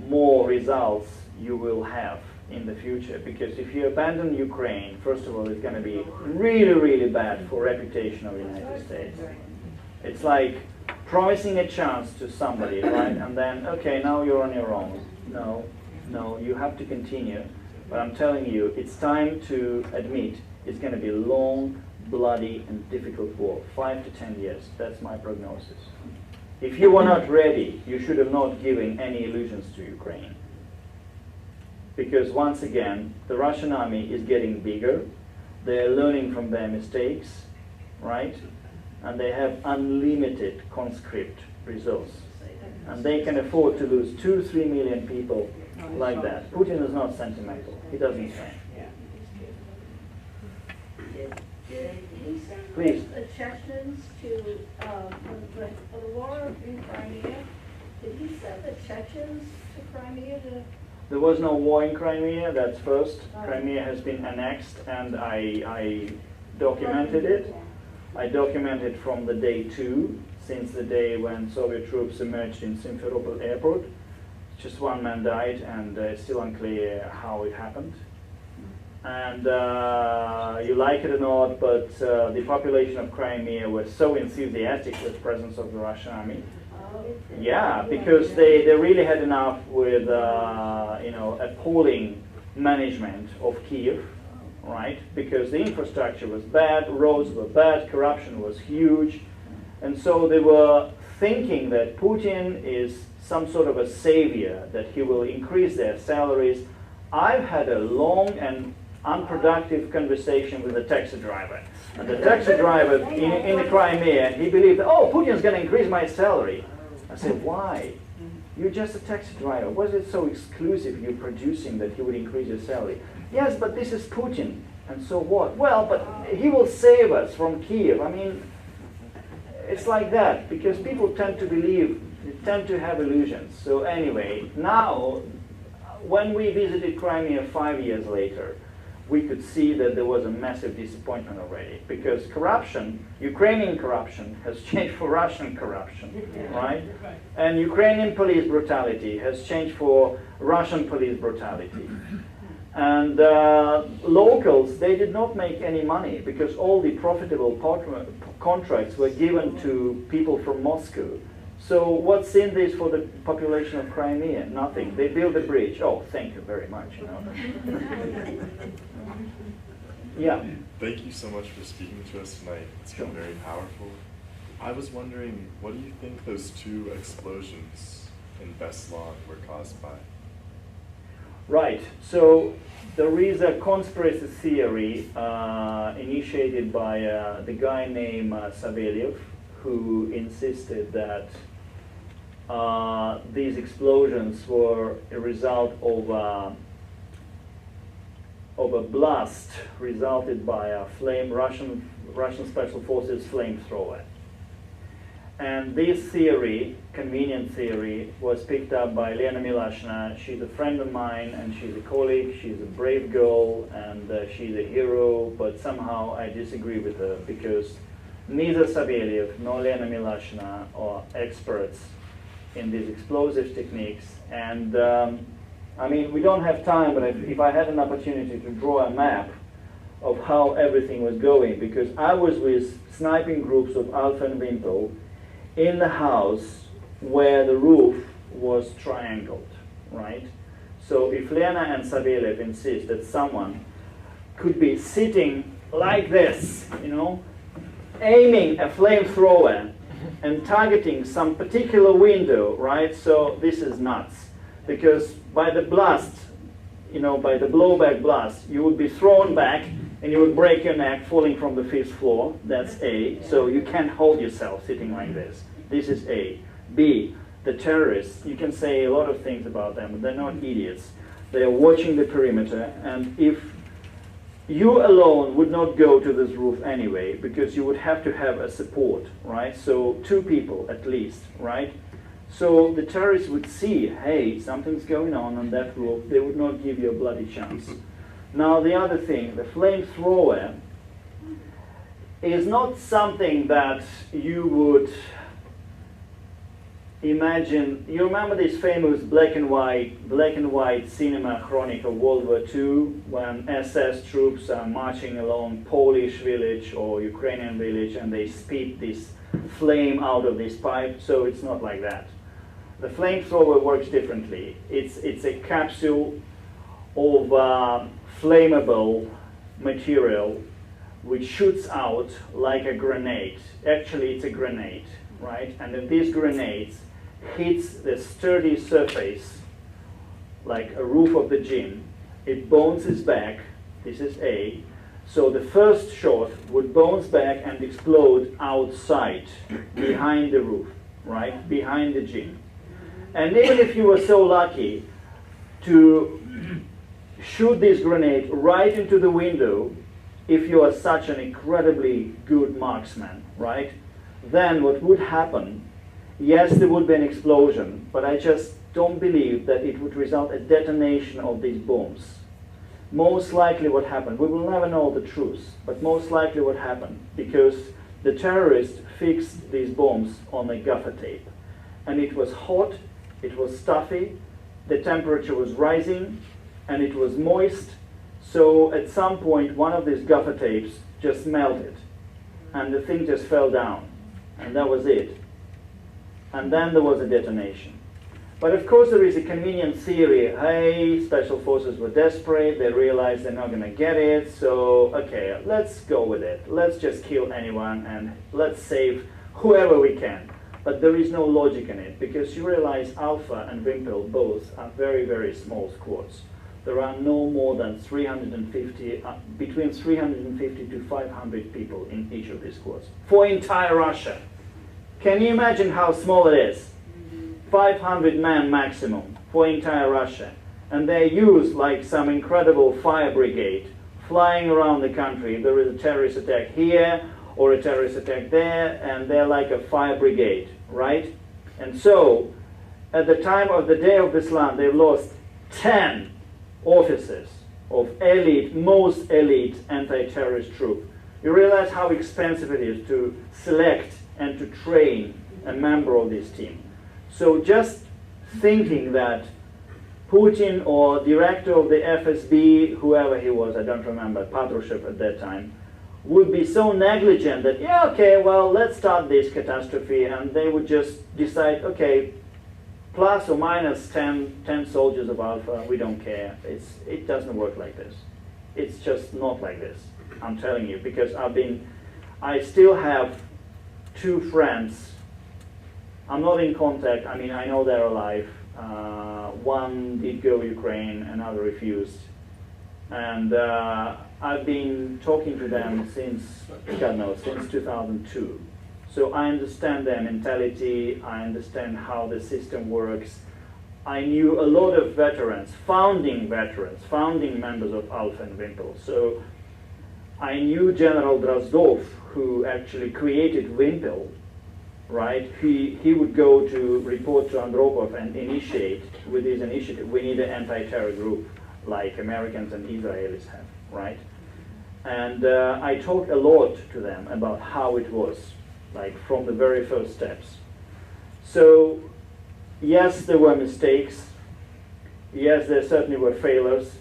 more results you will have in the future. Because if you abandon Ukraine, first of all, it's going to be really, really bad for reputation of the United States. It's like promising a chance to somebody, right? And then, okay, now you're on your own. No, you have to continue. But I'm telling you, it's time to admit it's going to be a long, bloody, and difficult war. 5 to 10 years. That's my prognosis. If you were not ready, you should have not given any illusions to Ukraine. Because once again, the Russian army is getting bigger. They're learning from their mistakes, right? And they have unlimited conscript resource. And they can afford to lose 2-3 million people like that. Putin is not sentimental. He doesn't say. Did he send Please. the Chechens to the war in Crimea? Did he send the Chechens to Crimea to? There was no war in Crimea, that's first. Crimea has been annexed, and I documented it. I documented from the day 2, since the day when Soviet troops emerged in Simferopol airport. Just one man died, and it's still unclear how it happened. And you like it or not, but the population of Crimea was so enthusiastic with the presence of the Russian army. Yeah, because they really had enough with appalling management of Kiev, right? Because the infrastructure was bad, roads were bad, corruption was huge, and so they were thinking that Putin is some sort of a savior, that he will increase their salaries. I've had a long and unproductive conversation with a taxi driver. And the taxi driver in the Crimea, he believed, oh, Putin's going to increase my salary. I said, why? You're just a taxi driver. Was it so exclusive you're producing that he would increase your salary? Yes, but this is Putin. And so what? Well, but he will save us from Kiev. I mean, it's like that, because people tend to believe, they tend to have illusions. So anyway, now, when we visited Crimea 5 years later, we could see that there was a massive disappointment already, because corruption, Ukrainian corruption, has changed for Russian corruption, right? And Ukrainian police brutality has changed for Russian police brutality. And locals, they did not make any money, because all the profitable contracts were given to people from Moscow. So what's in this for the population of Crimea? Nothing. They built a bridge. Oh, thank you very much. You know. Yeah. Thank you so much for speaking to us tonight. It's been very powerful. I was wondering, what do you think those 2 explosions in Beslan were caused by? Right. So there is a conspiracy theory initiated by the guy named Savelyev, who insisted that these explosions were a result of a blast resulted by a Russian Special Forces flamethrower. And this theory, convenient theory, was picked up by Lena Milashna. She's a friend of mine, and she's a colleague. She's a brave girl, and she's a hero, but somehow I disagree with her, because neither Savelyev nor Lena Milashna are experts in these explosive techniques. And I mean, we don't have time, but if I had an opportunity to draw a map of how everything was going, because I was with sniping groups of Alpha and Wimpel in the house where the roof was triangled, right? So if Lena and Savelyev insist that someone could be sitting like this, you know, aiming a flamethrower and targeting some particular window, right? So this is nuts, because by the blast, you know, by the blowback blast, you would be thrown back and you would break your neck falling from the 5th floor. That's A. So you can't hold yourself sitting like this. This is A. B, the terrorists, you can say a lot of things about them, but they're not idiots. They are watching the perimeter, and if you alone would not go to this roof anyway, because you would have to have a support, right? So 2 people at least, right? So the terrorists would see, hey, something's going on that roof. They would not give you a bloody chance. Now the other thing, the flamethrower is not something that you would imagine. You remember this famous black and white cinema chronic of World War II, when SS troops are marching along Polish village or Ukrainian village and they spit this flame out of this pipe? So it's not like that. The flamethrower works differently. It's a capsule of flammable material which shoots out like a grenade. Actually, it's a grenade, right? And then these grenades hits the sturdy surface, like a roof of the gym. It bounces back. This is A. So the first shot would bounce back and explode outside, behind the roof, right? Behind the gym. And even if you were so lucky to shoot this grenade right into the window, if you are such an incredibly good marksman, right? Then what would happen, yes, there would be an explosion, but I just don't believe that it would result in detonation of these bombs. Most likely what happened, we will never know the truth, but most likely what happened, because the terrorists fixed these bombs on a gaffer tape. And it was hot, it was stuffy, the temperature was rising, and it was moist. So at some point, one of these gaffer tapes just melted, and the thing just fell down, and that was it. And then there was a detonation. But of course there is a convenient theory. Hey, special forces were desperate, they realized they're not going to get it, so okay, let's go with it. Let's just kill anyone and let's save whoever we can. But there is no logic in it, because you realize Alpha and Wimpel both are very, very small squads. There are no more than 350, between 350 to 500 people in each of these squads for entire Russia. Can you imagine how small it is? 500 men maximum for entire Russia. And they use like some incredible fire brigade flying around the country. There is a terrorist attack here or a terrorist attack there, and they're like a fire brigade, right? And so, at the time of the Day of Beslan, they've lost 10 officers of elite, most elite anti-terrorist troop. You realize how expensive it is to select and to train a member of this team. So just thinking that Putin or director of the FSB, whoever he was, I don't remember, Patrushev at that time, would be so negligent that, yeah, okay, well, let's start this catastrophe, and they would just decide, okay, plus or minus 10 soldiers of Alpha, we don't care. It doesn't work like this. It's just not like this, I'm telling you, because I still have 2 friends. I'm not in contact. I mean, I know they're alive. One did go to Ukraine, another refused. And I've been talking to them since, God knows, since 2002. So I understand their mentality. I understand how the system works. I knew a lot of veterans, founding members of Alpha and Wimpel. So I knew General Drozdov, who actually created Wimpel, right? He would go to report to Andropov and initiate with his initiative. We need an anti-terror group like Americans and Israelis have, right? And I talked a lot to them about how it was, like from the very first steps. So yes, there were mistakes. Yes, there certainly were failures,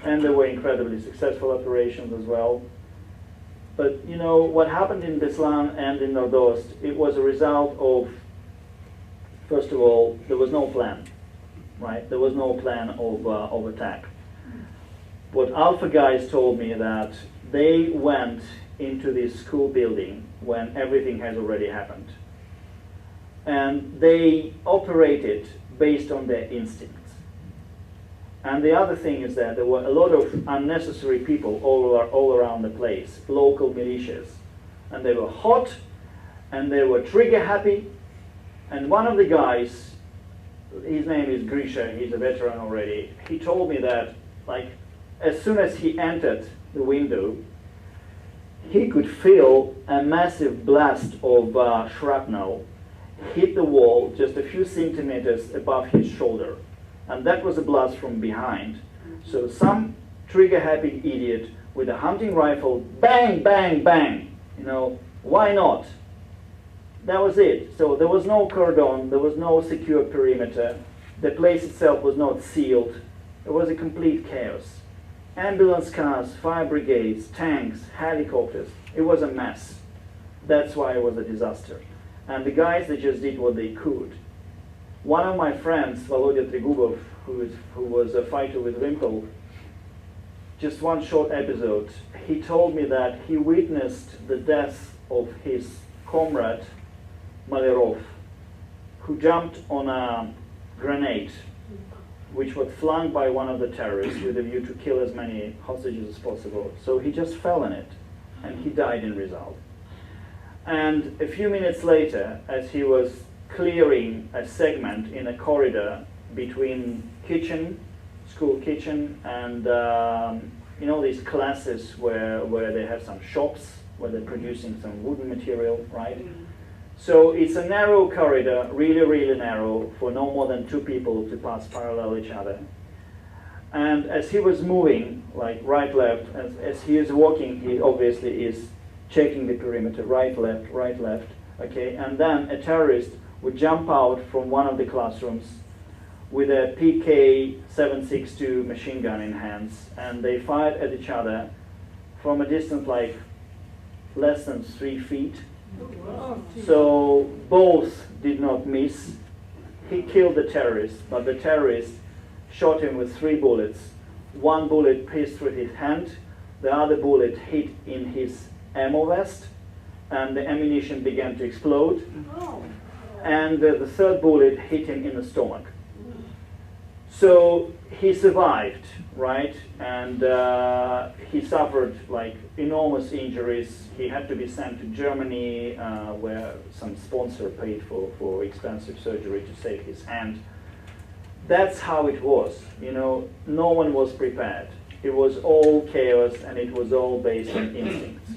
and there were incredibly successful operations as well. But you know, what happened in Beslan and in Nordost, it was a result of, first of all, there was no plan, right? There was no plan of attack. What Alpha guys told me that they went into this school building when everything has already happened. And they operated based on their instincts. And the other thing is that there were a lot of unnecessary people all around the place, local militias. And they were hot, and they were trigger happy. And one of the guys, his name is Grisha, he's a veteran already, he told me that, like, as soon as he entered the window, he could feel a massive blast of shrapnel hit the wall just a few centimeters above his shoulder. And that was a blast from behind. So some trigger-happy idiot with a hunting rifle, bang, bang, bang. You know, why not? That was it. So there was no cordon, there was no secure perimeter. The place itself was not sealed. It was a complete chaos. Ambulance cars, fire brigades, tanks, helicopters. It was a mess. That's why it was a disaster. And the guys, they just did what they could. One of my friends, Volodya Trigubov, who was a fighter with Rimpel, just one short episode, he told me that he witnessed the death of his comrade, Malerov, who jumped on a grenade, which was flung by one of the terrorists with a view to kill as many hostages as possible. So he just fell in it, and he died in result. And a few minutes later, as he was clearing a segment in a corridor between kitchen, school kitchen, and you know, these classes where they have some shops, where they're producing some wooden material, right? So it's a narrow corridor, really, really narrow, for no more than 2 people to pass parallel each other. And as he was moving, like right, left, as he is walking, he obviously is checking the perimeter, right, left, okay? And then a terrorist would jump out from one of the classrooms with a PK-762 machine gun in hands, and they fired at each other from a distance like less than 3 feet. So both did not miss. He killed the terrorist, but the terrorist shot him with 3 bullets. 1 bullet pierced through his hand, the other bullet hit in his ammo vest, and the ammunition began to explode. And the 3rd bullet hit him in the stomach. So he survived, right? And he suffered like enormous injuries. He had to be sent to Germany, where some sponsor paid for expensive surgery to save his hand. That's how it was, you know. No one was prepared. It was all chaos, and it was all based on instincts.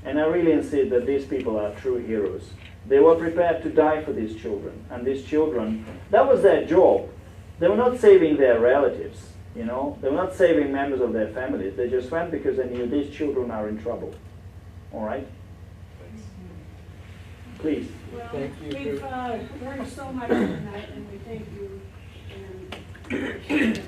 And I really insist that these people are true heroes. They were prepared to die for these children, and these children, that was their job. They were not saving their relatives, you know. They were not saving members of their families. They just went because they knew these children are in trouble. All right? Please. Well, Thank you we've learned so much tonight, and we thank you. And